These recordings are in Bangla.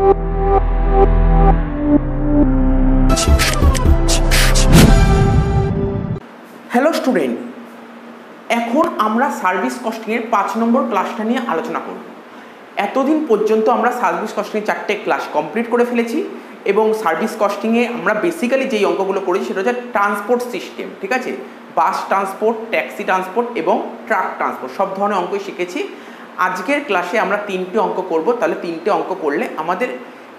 হ্যালো স্টুডেন্ট, এখন আমরা সার্ভিস কস্টিংয়ের 5 নম্বর ক্লাসটা নিয়ে আলোচনা করব। এতদিন পর্যন্ত আমরা সার্ভিস কস্টিংয়ের 4টে ক্লাস কমপ্লিট করে ফেলেছি এবং সার্ভিস কস্টিংয়ে আমরা বেসিক্যালি যেই অঙ্কগুলো করেছি সেটা হচ্ছে ট্রান্সপোর্ট সিস্টেম, ঠিক আছে? বাস ট্রান্সপোর্ট, ট্যাক্সি ট্রান্সপোর্ট এবং ট্রাক ট্রান্সপোর্ট সব ধরনের অঙ্কই শিখেছি। আজকের ক্লাসে আমরা 3টে অঙ্ক করব। তাহলে 3টে অঙ্ক করলে আমাদের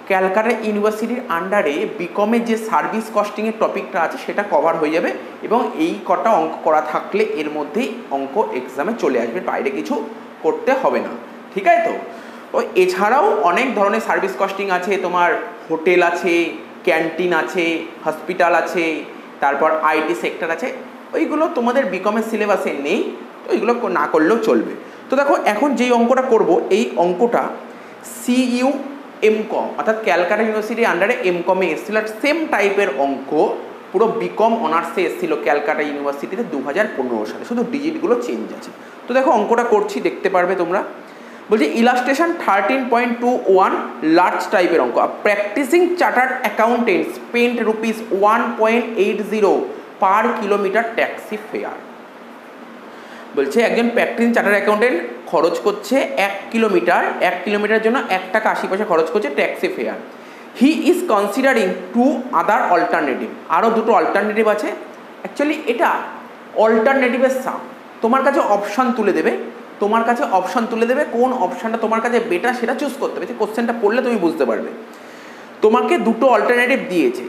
ক্যালকাটা ইউনিভার্সিটির আন্ডারে বিকমের যে সার্ভিস কস্টিংয়ের টপিকটা আছে সেটা কভার হয়ে যাবে এবং এই কটা অঙ্ক করা থাকলে এর মধ্যেই অঙ্ক এক্সামে চলে আসবে, বাইরে কিছু করতে হবে না, ঠিক আছে? তো এছাড়াও অনেক ধরনের সার্ভিস কস্টিং আছে, তোমার হোটেল আছে, ক্যান্টিন আছে, হসপিটাল আছে, তারপর আইটি সেক্টর আছে, ওইগুলো তোমাদের বিকমের সিলেবাসে নেই, তো ওইগুলো না করলেও চলবে। তো দেখো, এখন যেই অঙ্কটা করব এই অঙ্কটা সিইউ এমকম অর্থাৎ ক্যালকাটা ইউনিভার্সিটির আন্ডারে এমকমে এসেছিল, আর সেম টাইপের অঙ্ক পুরো বিকম অনার্সে এসেছিল ক্যালকাটা ইউনিভার্সিটিতে 2015 সালে, শুধু ডিজিটগুলো চেঞ্জ আছে। তো দেখো অঙ্কটা করছি, দেখতে পারবে তোমরা। বলছি ইলাস্ট্রেশন 13.21 লার্জ টাইপের অঙ্ক। Practising chartered accountant spent ₹1.80 per kilometre taxi fare. বলছে একজন প্র্যাকটিসিং চার্টার্ড অ্যাকাউন্টেন্ট খরচ করছে 1 কিলোমিটারের জন্য 1 টাকা 80 পয়সা খরচ করছে taxi fare. He is considering 2 other alternative. আরও দুটো অল্টারনেটিভ আছে। অ্যাকচুয়ালি এটা অল্টারনেটিভের সাম, তোমার কাছে অপশান তুলে দেবে, কোন অপশানটা তোমার কাছে বেটার সেটা চুজ করতে হবে। কোশ্চেনটা পড়লে তুমি বুঝতে পারবে। তোমাকে দুটো অল্টারনেটিভ দিয়েছে।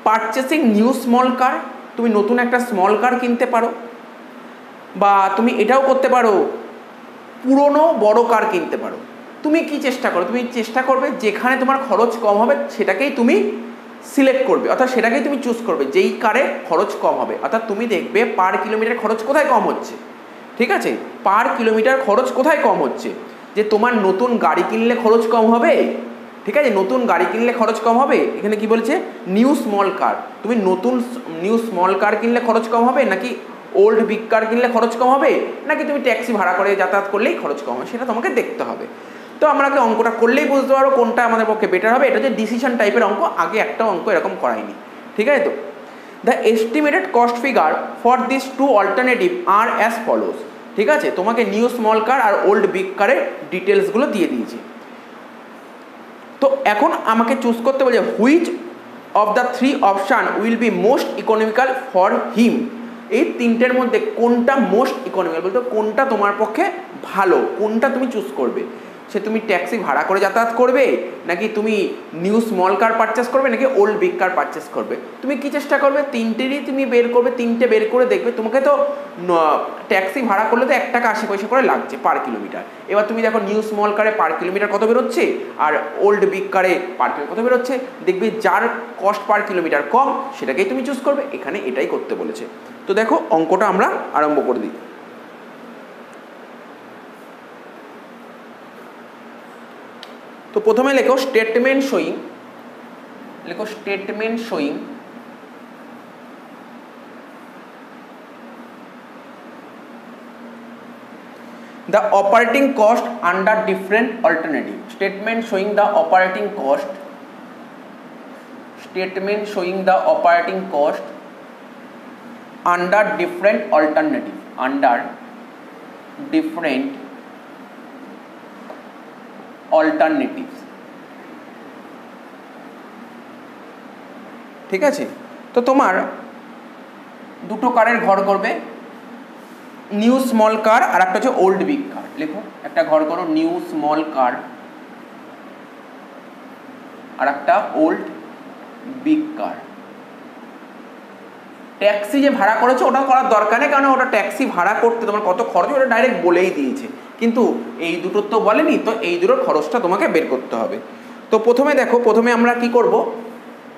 পারচেসিং নিউ স্মল কার, তুমি নতুন একটা স্মল কার কিনতে পারো, বা তুমি এটাও করতে পারো পুরনো বড় কার কিনতে পারো। তুমি কি চেষ্টা করো? তুমি চেষ্টা করবে যেখানে তোমার খরচ কম হবে সেটাকেই তুমি সিলেক্ট করবে, অর্থাৎ সেটাকেই তুমি চুজ করবে যেই কারে খরচ কম হবে। অর্থাৎ তুমি দেখবে পার কিলোমিটার খরচ কোথায় কম হচ্ছে, ঠিক আছে? পার কিলোমিটার খরচ কোথায় কম হচ্ছে, যে তোমার নতুন গাড়ি কিনলে খরচ কম হবে, ঠিক আছে? নতুন গাড়ি কিনলে খরচ কম হবে। এখানে কি বলছে? নিউ স্মল কার। তুমি নতুন নিউ স্মল কার কিনলে খরচ কম হবে, নাকি ওল্ড বিগ কার কিনলে খরচ কম হবে, নাকি তুমি ট্যাক্সি ভাড়া করে যাতায়াত করলেই খরচ কম হবে, সেটা তোমাকে দেখতে হবে। তো আমরাকে অঙ্কটা করলেই বুঝতে পারবো কোনটা আমাদের পক্ষে বেটার হবে। এটা হচ্ছে ডিসিশন টাইপের অঙ্ক, আগে একটা অঙ্ক এরকম করাইনি, ঠিক আছে? তো the estimated cost figure for this 2 alternative are as follows, ঠিক আছে? তোমাকে নিউ স্মল কার আর ওল্ড বিগ কারের ডিটেলসগুলো দিয়ে দিয়েছি। তো এখন আমাকে চুজ করতে বলছে which of the 3 option will be most economical for him. এই 3টের মধ্যে কোনটা মোস্ট ইকোনমিক্যাল, বলতে কোনটা তোমার পক্ষে ভালো, কোনটা তুমি চুজ করবে। সে তুমি ট্যাক্সি ভাড়া করে যাতায়াত করবে, নাকি তুমি নিউ স্মল কার পারচেস করবে, নাকি ওল্ড বিগ কার পারচেস করবে। তুমি কি চেষ্টা করবে? 3টেরই তুমি বের করবে, 3টে বের করে দেখবে। তোমাকে তো ট্যাক্সি ভাড়া করলে তো 1 টাকা 80 পয়সা করে লাগছে পার কিলোমিটার। এবার তুমি দেখো নিউ স্মল কারে পার কিলোমিটার কত বেরোচ্ছে আর ওল্ড বিগ কারে পার কিলোমিটার কত বেরোচ্ছে। দেখবে যার কস্ট পার কিলোমিটার কম সেটাকেই তুমি চুজ করবে। এখানে এটাই করতে বলেছে। তো দেখো অঙ্কটা আমরা আরম্ভ করে দিই। তো প্রথমে লেখো statement showing, the operating cost under different alternative. Statement showing the operating cost under different alternative, alternatives, ঠিক আছে? তো তোমার দুটো কারের ঘর করবে, নিউ স্মল কার আর একটা হচ্ছে ওল্ড বিগ কার। লেখো, একটা ঘর করো নিউ স্মল কার আর একটা ওল্ড বিগ কার। ট্যাক্সি যে ভাড়া করেছো ওটা করার দরকার নেই, কারণ ওটা ট্যাক্সি ভাড়া করতে তোমার কত খরচ ওটা ডাইরেক্ট বলেই দিয়েছে, কিন্তু এই দুটোর তো বলেনি। তো এই দুটোর খরচটা তোমাকে বের করতে হবে। তো প্রথমে দেখো, প্রথমে আমরা কি করব,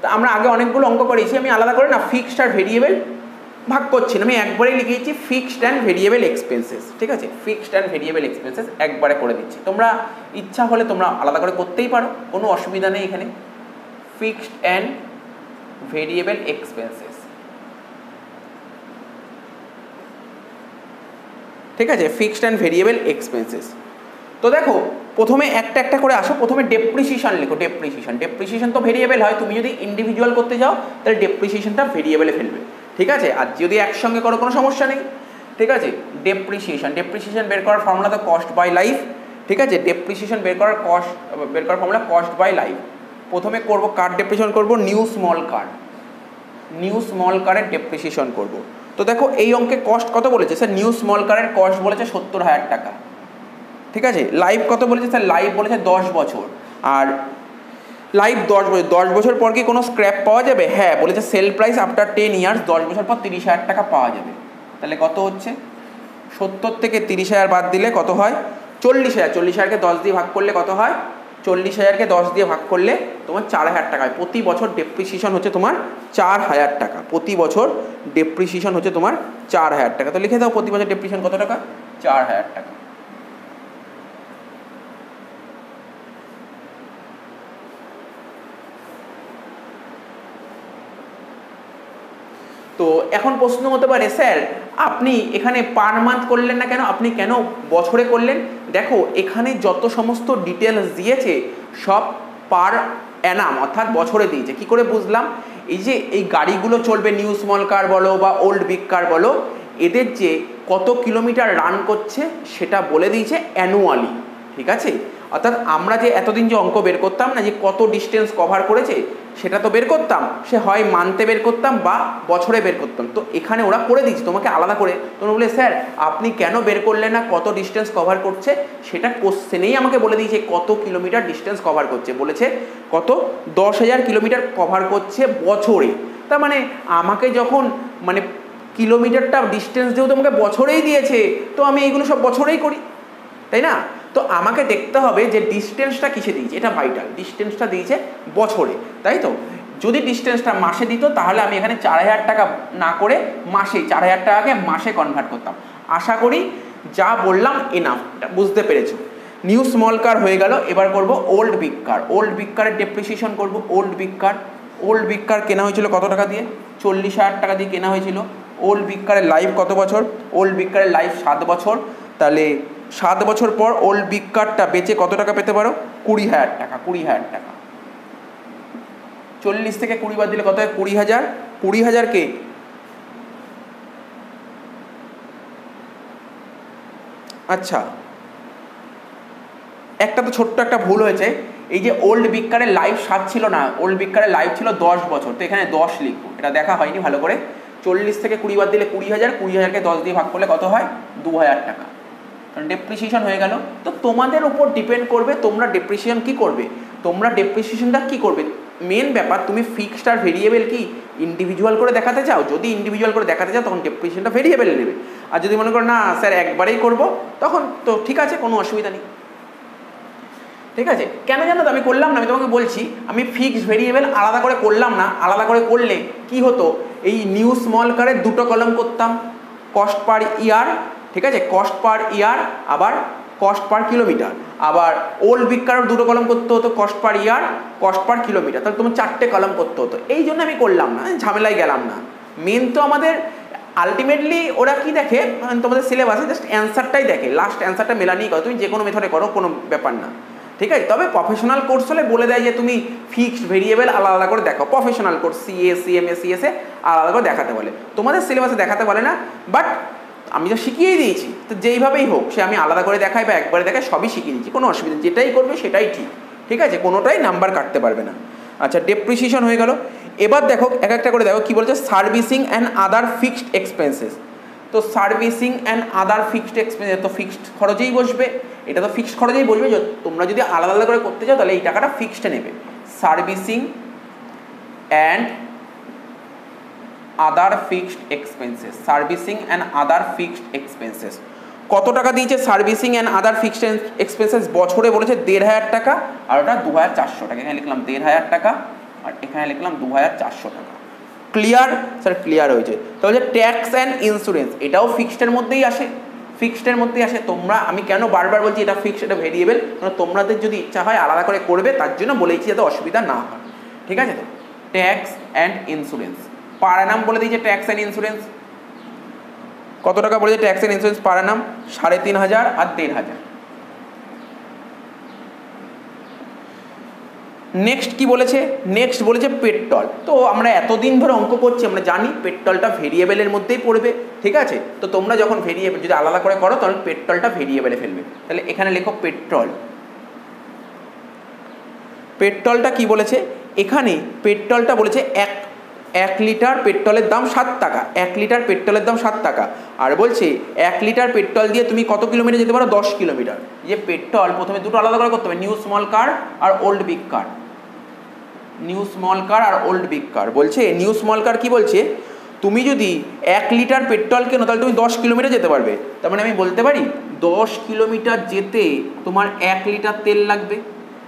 তো আমরা আগে অনেকগুলো অঙ্ক করেছি, আমি আলাদা করে না ফিক্সড আর ভেরিয়েবল ভাগ করছি না, আমি একবারেই লিখেছি ফিক্সড অ্যান্ড ভেরিয়েবল এক্সপেন্সেস, ঠিক আছে? ফিক্সড অ্যান্ড ভেরিয়েবল এক্সপেন্সেস একবারে করে দিচ্ছি। তোমরা ইচ্ছা হলে তোমরা আলাদা করে করতেই পারো, কোনো অসুবিধা নেই এখানে। ফিক্সড অ্যান্ড ভেরিয়েবল এক্সপেন্সেস, ঠিক আছে? Fixed and variable expenses. তো দেখো প্রথমে একটা একটা করে আসো। প্রথমে ডেপ্রিসিয়েশন লেখো। ডেপ্রিসিয়েশন তো ভেরিয়েবল হয়, তুমি যদি ইন্ডিভিজুয়াল করতে যাও তাহলে ডেপ্রিসিয়েশনটা ভেরিয়েবলে ফেলবে, ঠিক আছে। আর যদি একসঙ্গে করো কোনো সমস্যা নেই, ঠিক আছে। ডেপ্রিসিয়েশন বের করার ফর্মুলা তো কস্ট বাই লাইফ, ঠিক আছে। ডেপ্রিসিয়েশন বের করার ফর্মুলা কস্ট বাই লাইফ। প্রথমে করব কার ডেপ্রিসিয়েশন করব, নিউ স্মল কারের ডেপ্রিসিয়েশন করব। তো দেখো এই অঙ্কে কস্ট কত বলেছে স্যার, নিউ স্মল কারের কস্ট বলেছে 70,000 টাকা, ঠিক আছে। লাইফ কত বলেছে স্যার, লাইফ বলেছে 10 বছর। আর লাইফ 10 বছর পর কি কোনো স্ক্র্যাপ পাওয়া যাবে? হ্যাঁ বলেছে, সেল প্রাইস আফটার 10 ইয়ার্স, 10 বছর পর 30,000 টাকা পাওয়া যাবে। তাহলে কত হচ্ছে, 70 থেকে 30,000 বাদ দিলে কত হয়, 40,000। 40,000কে 10 দিয়ে ভাগ করলে কত হয়, 40,000কে 10 দিয়ে ভাগ করলে তোমার 4,000 টাকা হয়। প্রতি বছর ডেপ্রিসিয়েশন হচ্ছে তোমার 4,000 টাকা। প্রতি বছর ডেপ্রিসিয়েশন হচ্ছে তোমার 4,000 টাকা। তো লিখে দাও প্রতি বছর ডেপ্রিসিয়েশন কত টাকা, 4,000 টাকা। তো এখন প্রশ্ন হতে পারে, স্যার আপনি এখানে পার মান্থ করলেন না কেন, আপনি কেন বছরে করলেন? দেখো এখানে যত সমস্ত ডিটেলস দিয়েছে সব পার অ্যানাম অর্থাৎ বছরে দিয়েছে। কি করে বুঝলাম? এই যে এই গাড়িগুলো চলবে, নিউ স্মল কার বলো বা ওল্ড বিগ কার বলো, এদের যে কত কিলোমিটার রান করছে সেটা বলে দিয়েছে অ্যানুয়ালি, ঠিক আছে। অর্থাৎ আমরা যে এতদিন যে অঙ্ক বের করতাম না যে কত ডিস্টেন্স কভার করেছে, সেটা তো বের করতাম, সে হয় মান্থে বের করতাম বা বছরে বের করতাম। তো এখানে ওরা করে দিচ্ছে তোমাকে আলাদা করে। তোমরা বলে স্যার আপনি কেন বের করলেন না কত ডিস্টেন্স কভার করছে, সেটা কোশ্চেনেই আমাকে বলে দিয়েছে কত কিলোমিটার ডিস্টেন্স কভার করছে। বলেছে কত, 10,000 কিলোমিটার কভার করছে বছরে। তার মানে আমাকে যখন মানে কিলোমিটারটা ডিস্টেন্স যেহেতু আমাকে বছরেই দিয়েছে, তো আমি এইগুলো সব বছরেই করি, তাই না। তো আমাকে দেখতে হবে যে ডিস্টেন্সটা কিসে দিয়েছে, এটা ভাইটাল। ডিস্টেন্সটা দিয়েছে বছরে, তাই তো। যদি ডিস্টেন্সটা মাসে দিত তাহলে আমি এখানে 4,000 টাকা না করে মাসে 4,000 টাকাকে মাসে কনভার্ট করতাম। আশা করি যা বললাম এনাফ, বুঝতে পেরেছো। নিউ স্মল কার হয়ে গেল। এবার করব ওল্ড বিগ কার। ওল্ড বিগ কারের ডেপ্রিসিয়েশন করব। ওল্ড বিগ কার কেনা হয়েছিল কত টাকা দিয়ে, 40,000 টাকা দিয়ে কেনা হয়েছিল। ওল্ড বিগ কারের লাইফ কত বছর, ওল্ড বিগ কারের লাইফ 7 বছর। তাহলে 7 বছর পর ওল্ড বিগ কারটা বেচে কত টাকা পেতে পারো, 20,000 টাকা। 20,000 টাকা। 40 থেকে 20 বাদ দিলে কত হয়, 20,000। 20,000কে আচ্ছা একটা তো ছোট্ট একটা ভুল হয়েছে, এই যে ওল্ড বিগ কারের লাইফ 7 ছিল না, ওল্ড বিগ কারের লাইফ ছিল 10 বছর। তো এখানে 10 লিখবো, এটা দেখা হয়নি ভালো করে। 40 থেকে 20 বাদ দিলে 20,000, 20,000কে 10 দিয়ে ভাগ করলে কত হয়, 2,000 টাকা। কারণ ডেপ্রিসিয়েশন হয়ে গেল। তো তোমাদের উপর ডিপেন্ড করবে তোমরা ডেপ্রিসিয়েশন কি করবে, তোমরা ডেপ্রিসিয়েশনটা কি করবে। মেন ব্যাপার তুমি ফিক্সড আর ভেরিয়েবল কি ইন্ডিভিজুয়াল করে দেখাতে চাও। যদি ইন্ডিভিজুয়াল করে দেখাতে চাও তখন ডেপ্রিসিয়েশনটা ভেরিয়েবল নেবে। আর যদি মনে করো না স্যার একবারেই করব, তখন তো ঠিক আছে, কোনো অসুবিধা নেই, ঠিক আছে। কেন জানো তো আমি করলাম না, আমি তোমাকে বলছি, আমি ফিক্সড ভেরিয়েবল আলাদা করে করলাম না। আলাদা করে করলে কি হতো, এই নিউ স্মল কারের দুটো কলাম করতাম, কস্ট পার ইয়ার, ঠিক আছে, কস্ট পার ইয়ার, আবার কস্ট পার কিলোমিটার। আবার ওল্ড বিগ কারের দুটো কলাম করতে হতো, কস্ট পার ইয়ার, কস্ট পার কিলোমিটার। তাহলে তোমার 4টে কলাম করতে হতো। এই জন্য আমি করলাম না, ঝামেলায় গেলাম না। মেন তো আমাদের আলটিমেটলি ওরা কি দেখে, তোমাদের সিলেবাসে জাস্ট অ্যান্সারটাই দেখে, লাস্ট অ্যান্সারটা মেলানিই করো। তুমি যে কোনো মেথডে করো, কোনো ব্যাপার না, ঠিক আছে। তবে প্রফেশনাল কোর্স হলে বলে দেয় যে তুমি ফিক্সড ভেরিয়েবল আলাদা আলাদা করে দেখো। Professional course CA, CMA, CSA আলাদা করে দেখাতে বলে, তোমাদের সিলেবাসে দেখাতে বলে না। বাট আমি তো শিখিয়েই দিয়েছি, তো যেইভাবেই হোক, সে আমি আলাদা করে দেখাই বা একবারে দেখাই, সবই শিখিয়ে দিচ্ছি, কোনো অসুবিধা নেই। যেটাই করবে সেটাই ঠিক, ঠিক আছে, কোনোটাই নাম্বার কাটতে পারবে না। আচ্ছা ডেপ্রিসিয়েশন হয়ে গেল। এবার দেখো এক একটা করে দেখো কী বলছে, servicing and other fixed expenses. তো servicing and other fixed expenses তো ফিক্সড খরচেই বসবে, এটা তো ফিক্সড খরচেই বসবে। তোমরা যদি আলাদা আলাদা করে করতে চাও তাহলে এই টাকাটা ফিক্সডে নেবে। Servicing and other fixed expenses, servicing and other fixed expenses কত টাকা দিয়েছে servicing and other fixed expenses বছরে বলেছে 1,500 টাকা, আর ওটা 2,400 টাকা। এখানে লিখলাম 1,500 টাকা আর এখানে লিখলাম 2,400 টাকা। Clear sir? ক্লিয়ার হয়েছে। তাহলে ট্যাক্স অ্যান্ড ইন্স্যুরেন্স এটাও ফিক্সডের মধ্যেই আসে, ফিক্সডের মধ্যেই আসে। তোমরা, আমি কেন বারবার বলছি এটা ফিক্সড এটা ভেরিয়েবল, কারণ তোমাদের যদি ইচ্ছা হয় আলাদা করে করবে, তার জন্য বলেছি যাতে অসুবিধা না হয়, ঠিক আছে। তো tax and insurance per annum বলে দিয়েছে। ট্যাক্স অ্যান্ড ইন্স্যুরেন্স কত টাকা বলেছে, tax and insurance per annum 3,500 আর 1,500। নেক্সট কি বলেছে, নেক্সট বলেছে পেট্রোল। তো আমরা এতদিন ধরে অঙ্ক করছি, আমরা জানি পেট্রোলটা ভেরিয়েবলের মধ্যেই পড়বে, ঠিক আছে। তো তোমরা যখন ভেরিয়েবল যদি আলাদা করে করো তাহলে পেট্রোলটা ভেরিয়েবলে ফেলবে। তাহলে এখানে লেখো পেট্রোল। পেট্রোলটা কি বলেছে, এখানে পেট্রোলটা বলেছে 1 লিটার পেট্রোলের দাম 7 টাকা, 1 লিটার পেট্রোলের দাম 7 টাকা। আর বলছে 1 লিটার পেট্রোল দিয়ে তুমি কত কিলোমিটার যেতে পারো, 10 কিলোমিটার। যে পেট্রোল প্রথমে দুটো আলাদা করে করতে হবে, নিউ স্মল কার আর ওল্ড বিগ কার। নিউ স্মল কার আর ওল্ড বিগ কার। বলছে নিউ স্মল কার কি বলছে, তুমি যদি 1 লিটার পেট্রোল কেনো তাহলে তুমি 10 কিলোমিটার যেতে পারবে। তার মানে আমি বলতে পারি 10 কিলোমিটার যেতে তোমার 1 লিটার তেল লাগবে।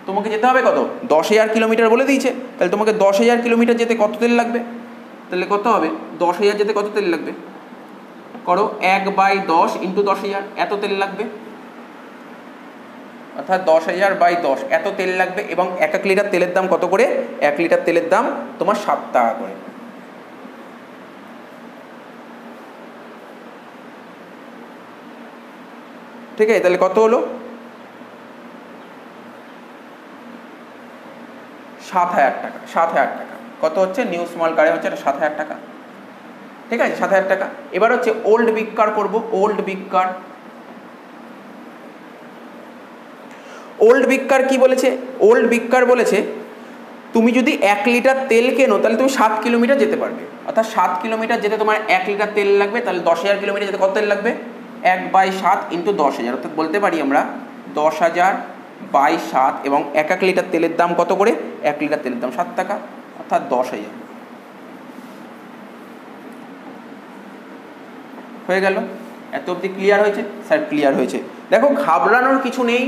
তোমাকে যেতে হবে কত, 10,000 কিলোমিটার বলে দিয়েছে। তাহলে তোমাকে 10,000 কিলোমিটার যেতে কত তেল লাগবে, তাহলে কত হবে, 10,000 যেতে কত তেল লাগবে করো, 1/10 ইন্টু 10,000, এত তেল লাগবে। অর্থাৎ 10,000/10 এত তেল লাগবে। এবং 1 লিটার তেলের দাম কত করে, 1 লিটার তেলের দাম তোমার 7 টাকা করে। ঠিক আছে, তাহলে কত হলো, 7,000 টাকা। 7,000 টাকা কত হচ্ছে, নিউ স্মল কারে হচ্ছে 7,000 টাকা। ঠিক আছে, 7,000 টাকা। এবার হচ্ছে ওল্ড বিগ কার করবো। ওল্ড বিগ কার, ওল্ড বিগ কার কি বলেছে, ওল্ড বিগ কার বলেছে তুমি যদি 1 লিটার তেল কেনো তাহলে তুমি 7 কিলোমিটার যেতে পারবে। অর্থাৎ 7 কিলোমিটার যেতে তোমার 1 লিটার তেল লাগবে। তাহলে 10,000 কিলোমিটার যেতে কত তেল লাগবে, 1/7 ইন্টু 10,000। অর্থাৎ বলতে পারি আমরা 10,000/7। এবং 1 লিটার তেলের দাম কত করে, 1 লিটার তেলের দাম 7 টাকা, অর্থাৎ 10,000 হয়ে গেল। এত অবধি ক্লিয়ার হয়েছে? স্যার ক্লিয়ার হয়েছে। দেখো ঘাবড়ানোর কিছু নেই,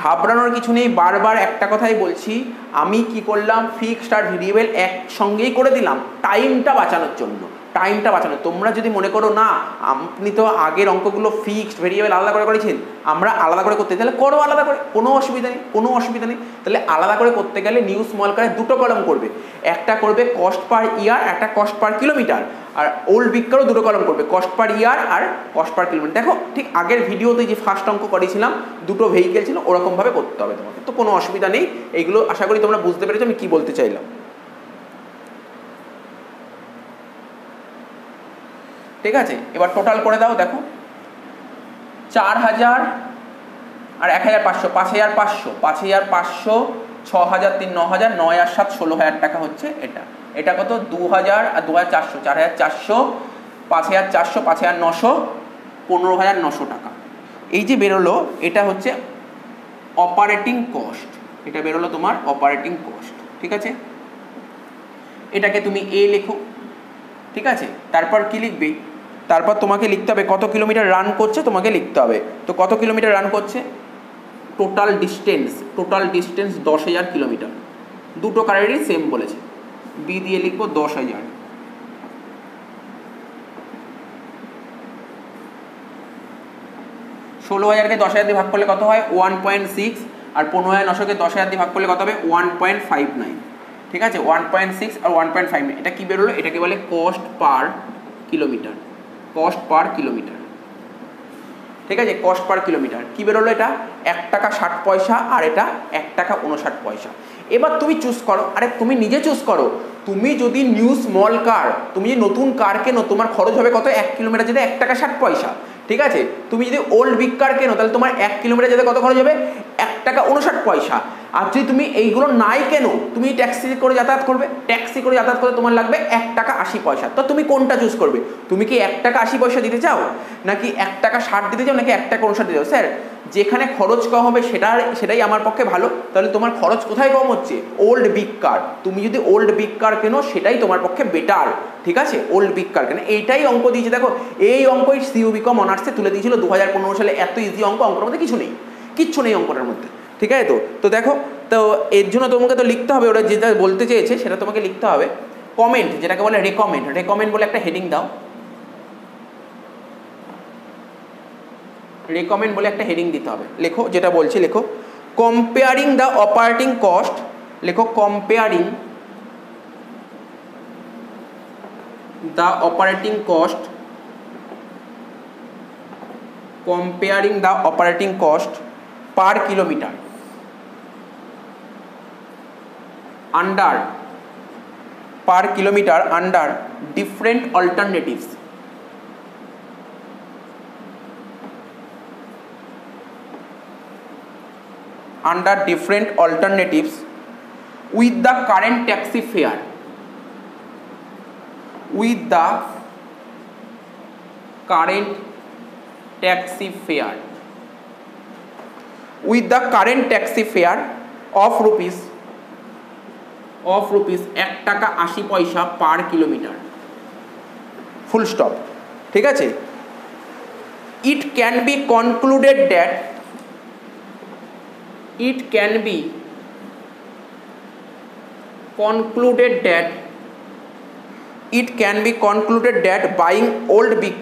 ঘাবড়ানোর কিছু নেই। বারবার একটা কথাই বলছি, আমি কি করলাম, ফিক্সড আর ভেরিয়েবল একসঙ্গেই করে দিলাম টাইমটা বাঁচানোর জন্য। টাইমটা বাঁচানো, তোমরা যদি মনে করো না আপনি তো আগের অঙ্কগুলো ফিক্সড ভেরিয়েবল আলাদা করে করেছেন, আমরা আলাদা করে করতে, তাহলে করো আলাদা করে, কোনো অসুবিধা নেই, কোনো অসুবিধা নেই। তাহলে আলাদা করে করতে গেলে নিউ স্মল কারে দুটো কলম করবে, একটা করবে কস্ট পার ইয়ার, একটা কস্ট পার কিলোমিটার। আর ওল্ড বিগ কারও দুটো কলম করবে, কস্ট পার ইয়ার আর কস্ট পার কিলোমিটার। দেখো ঠিক আগের ভিডিওতে যে ফার্স্ট অঙ্ক করেছিলাম, দুটো ভেহিকেল ছিল, ওরকমভাবে করতে হবে তোমাকে। তো কোনো অসুবিধা নেই, এইগুলো আশা করি তোমরা বুঝতে পেরেছো আমি কী বলতে চাইলাম। ঠিক আছে, এবার টোটাল করে দাও। দেখো 4,000 আর 1,500, 5,500, 5,500, 6,000, 3, 9,000, 9 আর 7, 16,000 টাকা হচ্ছে এটা। এটা কত, 2,000 আর 2,400, 4,400, 5,400, 5,900, 15,900 টাকা। এই যে বেরোলো এটা হচ্ছে অপারেটিং কস্ট, এটা বেরোলো তোমার অপারেটিং কস্ট। ঠিক আছে, এটাকে তুমি এ লেখো। ঠিক আছে, তারপর কি লিখবে, তারপর তোমাকে লিখতে হবে কত কিলোমিটার রান করছে, তোমাকে লিখতে হবে। তো কত কিলোমিটার রান করছে, total distance, total distance 10,000 kilometre. দুটো কারেরই সেম বলেছে, বি দিয়ে লিখবো 10,000। 16,000কে 10,000 দিয়ে ভাগ করলে কত হয়, 1.6। আর 15,900কে 10,000 দিয়ে ভাগ করলে কত হবে, 1.59। ঠিক আছে, 1.6 আর 1.59। এটা কি বেরোলো, এটাকে বলে cost per kilometre, cost per kilometre. ঠিক আছে, কস্ট পার কিলোমিটার কি বেরোলো, এটা 1 টাকা 60 পয়সা আর এটা 1 টাকা 59 পয়সা। এবার তুমি চুজ করো, আরে তুমি নিজে চুজ করো। তুমি যদি নিউ স্মল কার, তুমি যদি নতুন কার কেনো, তোমার খরচ হবে কত, 1 কিলোমিটার যেতে 1 টাকা 60 পয়সা। ঠিক আছে, তুমি যদি ওল্ড বিগ কার কেনো তাহলে তোমার 1 কিলোমিটার যেতে কত খরচ হবে, 1 টাকা 59 পয়সা। আর যদি তুমি এইগুলো নাই কেনো, তুমি ট্যাক্সি করে যাতায়াত করবে, ট্যাক্সি করে যাতায়াত করতে তোমার লাগবে 1 টাকা 80 পয়সা। তো তুমি কোনটা চুজ করবে, তুমি কি 1 টাকা 80 পয়সা দিতে চাও, নাকি 1 টাকা 60 দিতে চাও, নাকি 1 টাকা 59 দিতে চাও? স্যার যেখানে খরচ কম হবে সেটাই আমার পক্ষে ভালো। তাহলে তোমার খরচ কোথায় কম হচ্ছে, ওল্ড বিগ কার। তুমি যদি ওল্ড বিগ কার কেনো সেটাই তোমার পক্ষে বেটার। ঠিক আছে, ওল্ড বিগ কার কেন, এইটাই অঙ্ক দিয়েছে। দেখো এই অঙ্কই সিইউবি কম অনার্সে তুলে দিয়েছিল 2015 সালে। এত ইজি অঙ্ক, অঙ্কের মধ্যে কিছু নেই, কিচ্ছু নেই অঙ্কটার মধ্যে। ঠিক আছে, তো দেখো, তো এর জন্য তোমাকে তো লিখতে হবে, ওরা যেটা বলতে চেয়েছে সেটা তোমাকে লিখতে হবে। কমেন্ট, যেটাকে বলে রেকমেন্ড, রেকমেন্ড বলে একটা হেডিং দাও। রেকমেন্ড বলে একটা হেডিং দিতে হবে। লেখো যেটা বলছি, লেখো কম্পেয়ারিং দ্য অপারেটিং কস্ট। লেখো comparing the operating cost, comparing the operating cost per kilometre. under per kilometer under different alternatives. Under different alternatives with the current taxi fare. With the current taxi fare. With the current taxi fare of rupees 1 টাকা 80 পয়সা পার কিলোমিটার, ফুল স্টপ। ঠিক আছে, it can be concluded that buying old big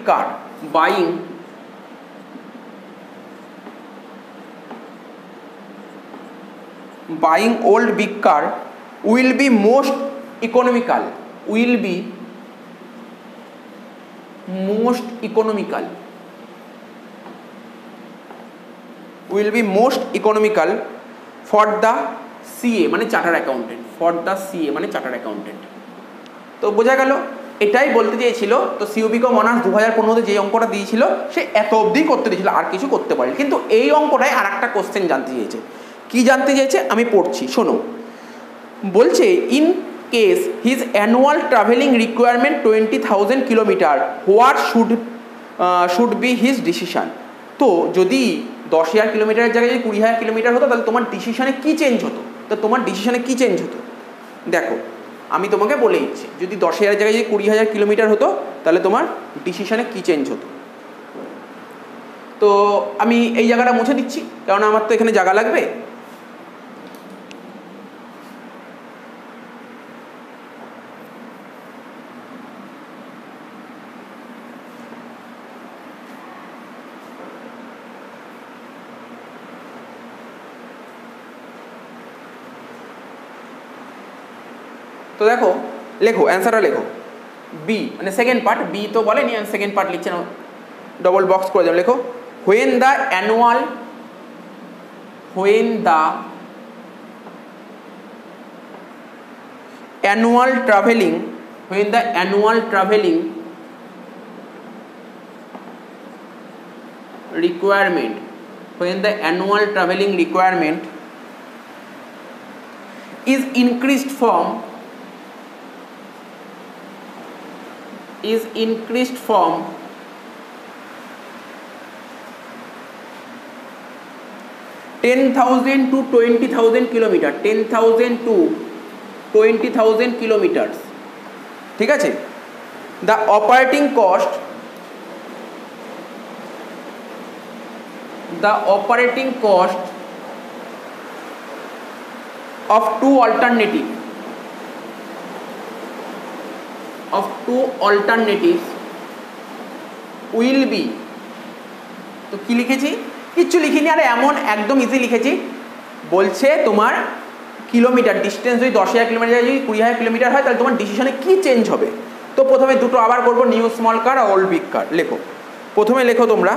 car will be most economical. For the CA মানে চার্টার অ্যাকাউন্টেন্ট। তো বোঝা গেল, এটাই বলতে চেয়েছিল। তো সিওবিকম অনার্স 2015-তে যে অঙ্কটা দিয়েছিল সে এত অবধি করতে দিয়েছিল, আর কিছু করতে পারে। কিন্তু এই অঙ্কটায় আর একটা কোশ্চেন জানতে চেয়েছে। কি জানতে চেয়েছে আমি পড়ছি, শোনো। বলছে in case his annual travelling requirement 20,000 kilometre, what should be his decision. তো যদি 10,000 কিলোমিটারের জায়গায় যদি 20,000 কিলোমিটার হতো, তাহলে তোমার ডিসিশনে কী চেঞ্জ হতো? দেখো, আমি তোমাকে বলে দিচ্ছি, যদি 10,000 জায়গায় যদি 20,000 কিলোমিটার হতো, তাহলে তোমার ডিসিশনে কী চেঞ্জ হতো। তো আমি এই জায়গাটা মুছে দিচ্ছি, কারণ আমার তো এখানে জায়গা লাগবে। তো দেখো, লেখো অ্যান্সারটা, লেখো বি মানে সেকেন্ড পার্ট। বি তো বলেনি, আমি সেকেন্ড পার্ট লিখছি না, ডবল বক্স করে দেবো। লেখো when the annual traveling requirement is increased from 10,000 to 20,000 kilometre, 10,000 to 20,000 kilometres. ঠিক আছে, the operating cost of two alternatives will be, তো কি লিখেছি? কিচ্ছু লিখিনি, আর এমন একদম ইজি লিখেছি। বলছে তোমার কিলোমিটার ডিস্টেন্স যদি 10,000 কিলোমিটার যদি 20,000 কিলোমিটার হয়, তাহলে তোমার ডিসিশনে কি চেঞ্জ হবে। তো প্রথমে দুটো আবার করবো, নিউ স্মল কার আর ওল্ড বিগ কার। লেখো, প্রথমে লেখো তোমরা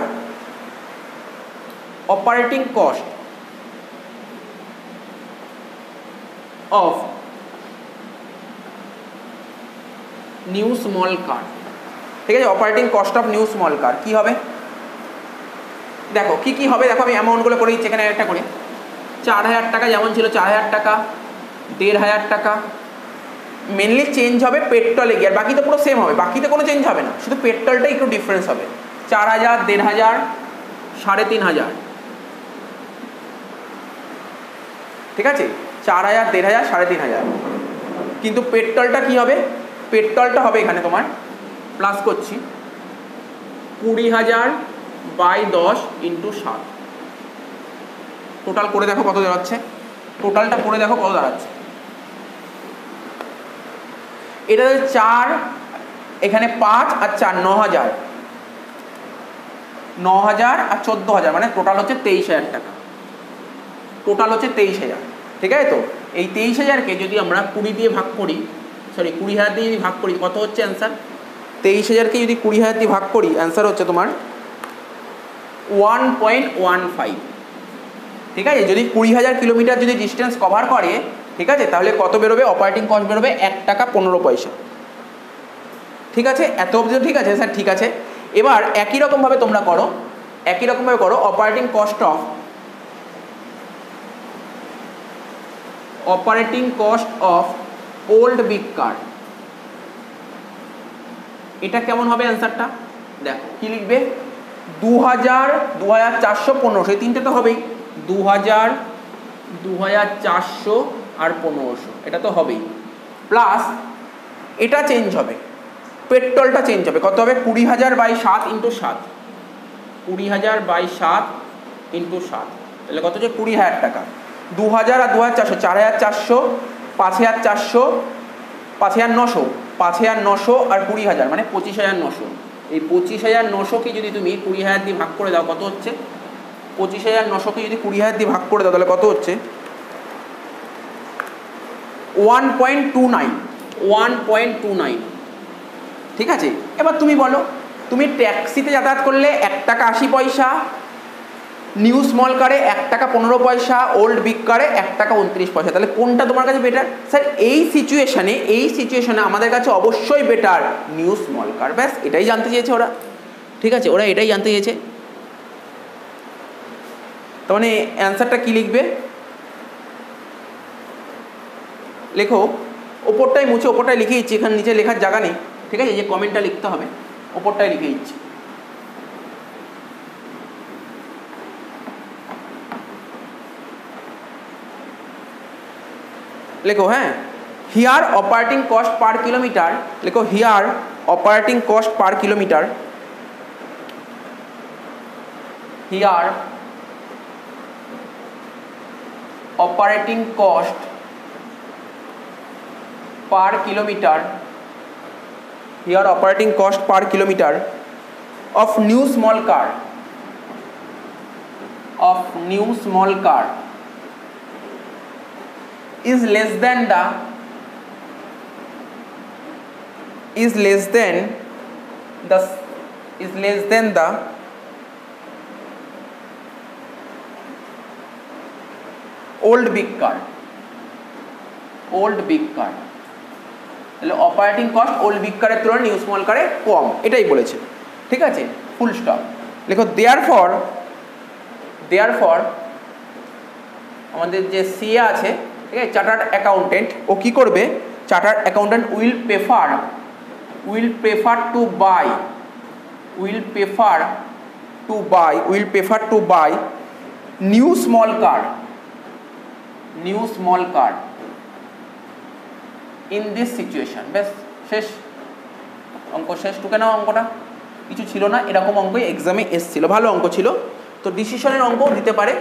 operating cost of new small car. ঠিক আছে, operating cost of new small car কি হবে? দেখো কি হবে, দেখো আমি অ্যামাউন্টগুলো করে দিচ্ছি এখানে একটা করে। 4,000 টাকা যেমন ছিল, 4,000 টাকা, 1,500 টাকা। মেনলি চেঞ্জ হবে পেট্রোলে গিয়ে, আর বাকি তো পুরো সেম হবে, বাকিতে কোনো চেঞ্জ হবে না, শুধু পেট্রোলটাই একটু ডিফারেন্স হবে। 4,000, 1,500, 3,500। ঠিক আছে, 4,000, 1,500, 3,500। কিন্তু পেট্রোলটা কি হবে? পেট্রোলটা হবে এখানে তোমার প্লাস করছি 20,000 বাই 10 ইন্টু 7। টোটাল করে দেখো কত দাঁড়াচ্ছে, টোটালটা করে দেখো কত দাঁড়াচ্ছে। এটা 4, এখানে 5 আর 4, 9,000, 9,000 আর 14,000, মানে টোটাল হচ্ছে 23,000 টাকা। টোটাল হচ্ছে 23,000। ঠিক আছে, তো এই 23,000কে যদি আমরা 20 দিয়ে ভাগ করি, সরি 20,000 দিয়ে যদি ভাগ করি, কত হচ্ছে অ্যান্সার? 23,000কে যদি 20,000 দিয়ে ভাগ করি, অ্যান্সার হচ্ছে তোমার 1.15। ঠিক আছে, যদি 20,000 কিলোমিটার যদি ডিস্টেন্স কভার করে, ঠিক আছে, তাহলে কত বেরোবে? অপারেটিং কস্ট বেরোবে 1 টাকা 15 পয়সা। ঠিক আছে, এত অবধি ঠিক আছে স্যার? ঠিক আছে। এবার একই রকমভাবে তোমরা করো, একই রকমভাবে করো operating cost of old big car. এটা কেমন হবে অ্যান্সারটা? দেখো কি লিখবে, 2000, 2400, 1500, এই তিনটে তো হবেই। 2000, 2400 আর 1500, এটা তো হবেই। প্লাস এটা চেঞ্জ হবে, পেট্রোলটা চেঞ্জ হবে। কত হবে? 20,000/7 × 7, 20,000/7 × 7, তাহলে কত হচ্ছে? 20,000 টাকা। 2000 আর 2400, 4,400, 5,400, 5,900, 5,900 আর 20,000 মানে 25,900। এই 25,900কে যদি তুমি 20,000 দিয়ে ভাগ করে দাও, কত হচ্ছে? 25,900কে যদি 20,000 দিয়ে ভাগ করে দাও, তাহলে কত হচ্ছে? 1.29। ঠিক আছে, এবার তুমি বলো, তুমি ট্যাক্সিতে যাতায়াত করলে 1 টাকা 80 পয়সা, নিউ স্মল কারে 1 টাকা 15 পয়সা, ওল্ড বিগ কারে 1 টাকা 29 পয়সা, তাহলে কোনটা তোমার কাছে বেটার? স্যার এই সিচুয়েশনে আমাদের কাছে অবশ্যই বেটার নিউ স্মল কার। ব্যাস এটাই জানতে চেয়েছে ওরা। ঠিক আছে, ওরা এটাই জানতে চেয়েছে। তার মানে অ্যান্সারটা কি লিখবে? লেখো, ওপরটাই মুছে ওপরটাই লিখে দিচ্ছি, এখানে নিচে লেখার জায়গা নেই। ঠিক আছে, যে কমেন্টটা লিখতে হবে ওপরটাই লিখে দিচ্ছি। লেখো, হ্যাঁ, here operating cost per kilometre. লেখো, here operating cost per kilometre, here operating cost per kilometre, here operating cost per kilometre of new small car, of new small car is less than the old big car, old big car। তাহলে অপারেটিং কস্ট ওল্ড বিগ কারের তুলনায় নিউ স্মল কারে কম, এটাই বলেছে। ঠিক আছে, ফুল স্টপ। লেখো, দেয়ারফর আমাদের যে সিএ আছে, ঠিক আছে, চার্টার্ড অ্যাকাউন্টেন্ট, ও কি করবে? Chartered accountant will prefer to buy new small car in this situation. বেশ, শেষ, অঙ্ক শেষ। টুকে নাও অঙ্কটা, কিছু ছিল না, এরকম অঙ্কই এক্সামে এসছিল, ভালো অঙ্ক ছিল। তো ডিসিশনের অঙ্কও দিতে পারে,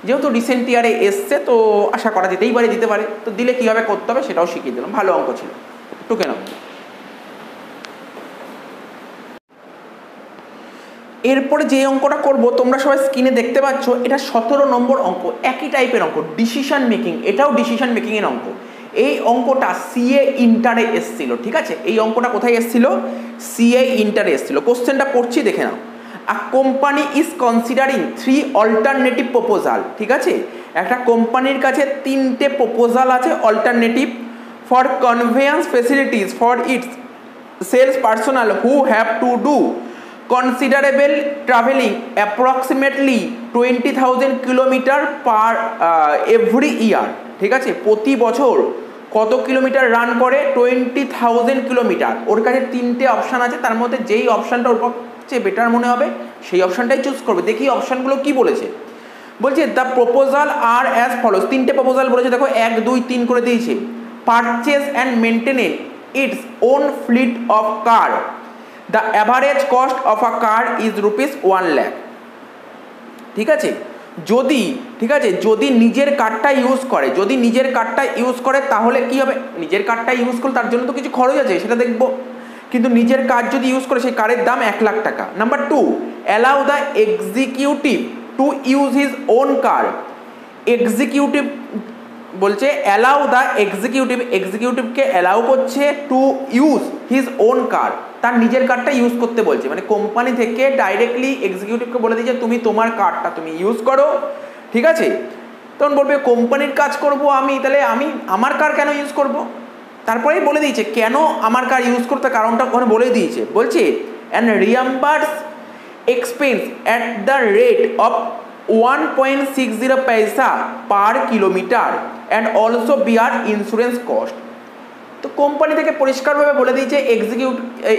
যেহেতু রিসেন্ট ইয়ারে এসছে তো আশা করা যেতেই পারে দিতে পারে। তো দিলে কীভাবে করতে হবে সেটাও শিখিয়ে দিলাম, ভালো অঙ্ক ছিল। টুকে নাও। এরপরে যে অঙ্কটা করব তোমরা সবাই স্ক্রিনে দেখতে পাচ্ছ, এটা 17 নম্বর অঙ্ক, একই টাইপের অঙ্ক, ডিসিশন মেকিং। এটাও ডিসিশন মেকিংয়ের অঙ্ক। এই অঙ্কটা সিএ ইন্টারে এসছিল। ঠিক আছে, এই অঙ্কটা কোথায় এসছিল? সিএ ইন্টারে এসছিল। কোশ্চেনটা পড়ছি, দেখে নাও। A company is considering 3 alternative proposal. ঠিক আছে, একটা কোম্পানির কাছে 3টে প্রপোজাল আছে alternative for conveyance facilities for its sales personal who have to do considerable traveling approximately 20,000 kilometre per every year. ঠিক আছে, প্রতি বছর কত কিলোমিটার রান করে? 20,000 কিলোমিটার। ওর কাছে 3টে অপশান আছে, তার মধ্যে যেই অপশানটা ওর পক্ষে বেটার মনে হবে সেই অপশানটাই চুজ করবে। দেখি অপশানগুলো কি বলেছে। বলছে the proposal are as follows. 3টে প্রপোজাল বলেছে, দেখো 1, 2, 3 করে দিয়েছে। Purchase and maintenance its own fleet of car, the average cost of a car is ₹1 lakh। ঠিক আছে, যদি নিজের কারটা ইউজ করে তাহলে কি হবে? নিজের কারটা ইউজ করলে তার জন্য তো কিছু খরচ আছে, সেটা দেখবো। কিন্তু নিজের কার যদি ইউজ করে, সেই কারের দাম 1 লাখ টাকা। Number 2, allow the executive to use his own car. Executive বলছে অ্যালাউ দ্য এক্সিকিউটিভকে অ্যালাউ করছে টু ইউজ হিজ ওন কার, তার নিজের কারটা ইউজ করতে বলছে। মানে কোম্পানি থেকে ডাইরেক্টলি এক্সিকিউটিভকে বলে দিয়েছে তুমি তোমার কারটা তুমি ইউজ করো। ঠিক আছে, তো তখন বলবে কোম্পানির কাজ করব আমি, তাহলে আমি আমার কার কেন ইউজ করব? তারপরেই বলে দিয়েছে কেন আমার কার ইউজ করতে, কারণটা ওখানে বলে দিয়েছে। বলছে and reimburse expense at the rate of 1.60 paisa per kilometre and also bear insurance cost. তো কোম্পানি থেকে পরিষ্কারভাবে বলে দিয়েছে,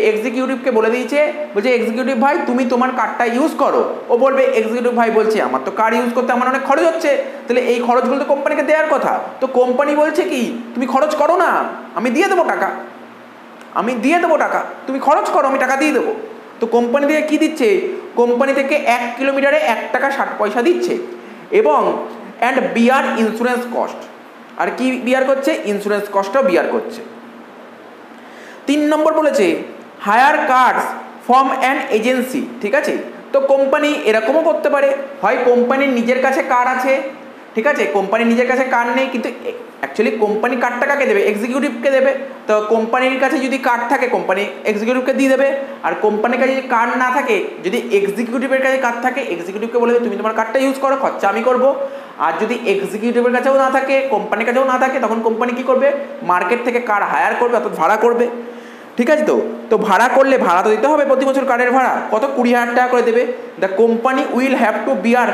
এক্সিকিউটিভকে বলে দিয়েছে, বলছে এক্সিকিউটিভ ভাই তুমি তোমার কার্ডটা ইউজ করো। ও বলবে এক্সিকিউটিভ ভাই বলছে আমার তো কার্ড ইউজ করতে আমার অনেক খরচ হচ্ছে, তাহলে এই খরচগুলো তো কোম্পানিকে দেওয়ার কথা। তো কোম্পানি বলছে কি তুমি খরচ করো না, আমি দিয়ে দেবো টাকা, আমি দিয়ে দেবো টাকা, তুমি খরচ করো, আমি টাকা দিয়ে দেবো। তো কোম্পানি থেকে কী দিচ্ছে? কোম্পানি থেকে 1 কিলোমিটারে 1 টাকা 60 পয়সা দিচ্ছে এবং অ্যান্ড বিয়ার ইন্স্যুরেন্স কস্ট। আর কি বিয়ার করছে? ইন্স্যুরেন্স কস্টটাও বিয়ার করছে। 3 নম্বর বলেছে hire cars from an agency. ঠিক আছে, তো কোম্পানি এরকমও করতে পারে, হয় কোম্পানির নিজের কাছে কার আছে, ঠিক আছে, কোম্পানির নিজের কাছে কার নেই, কিন্তু অ্যাকচুয়ালি কোম্পানি কার্ডটা কাকে দেবে? এক্সিকিউটিভকে দেবে। তো কোম্পানির কাছে যদি কার্ড থাকে কোম্পানি এক্সিকিউটিভকে দিয়ে দেবে, আর কোম্পানির কাছে যদি কার্ড না থাকে, যদি এক্সিকিউটিভের কাছে কার্ড থাকে এক্সিকিউটিভকে বলে দেবে তুমি তোমার কার্ডটা ইউজ করো, খরচা আমি করবো। আর যদি এক্সিকিউটিভের কাছেও না থাকে, কোম্পানির কাছেও না থাকে, তখন কোম্পানি কী করবে? মার্কেট থেকে কার হায়ার করবে, অর্থাৎ ভাড়া করবে। ঠিক আছে, তো ভাড়া করলে ভাড়া তো দিতে হবে প্রতি বছর, কার্ডের ভাড়া কত? 20,000 টাকা করে দেবে। The company will have to bear,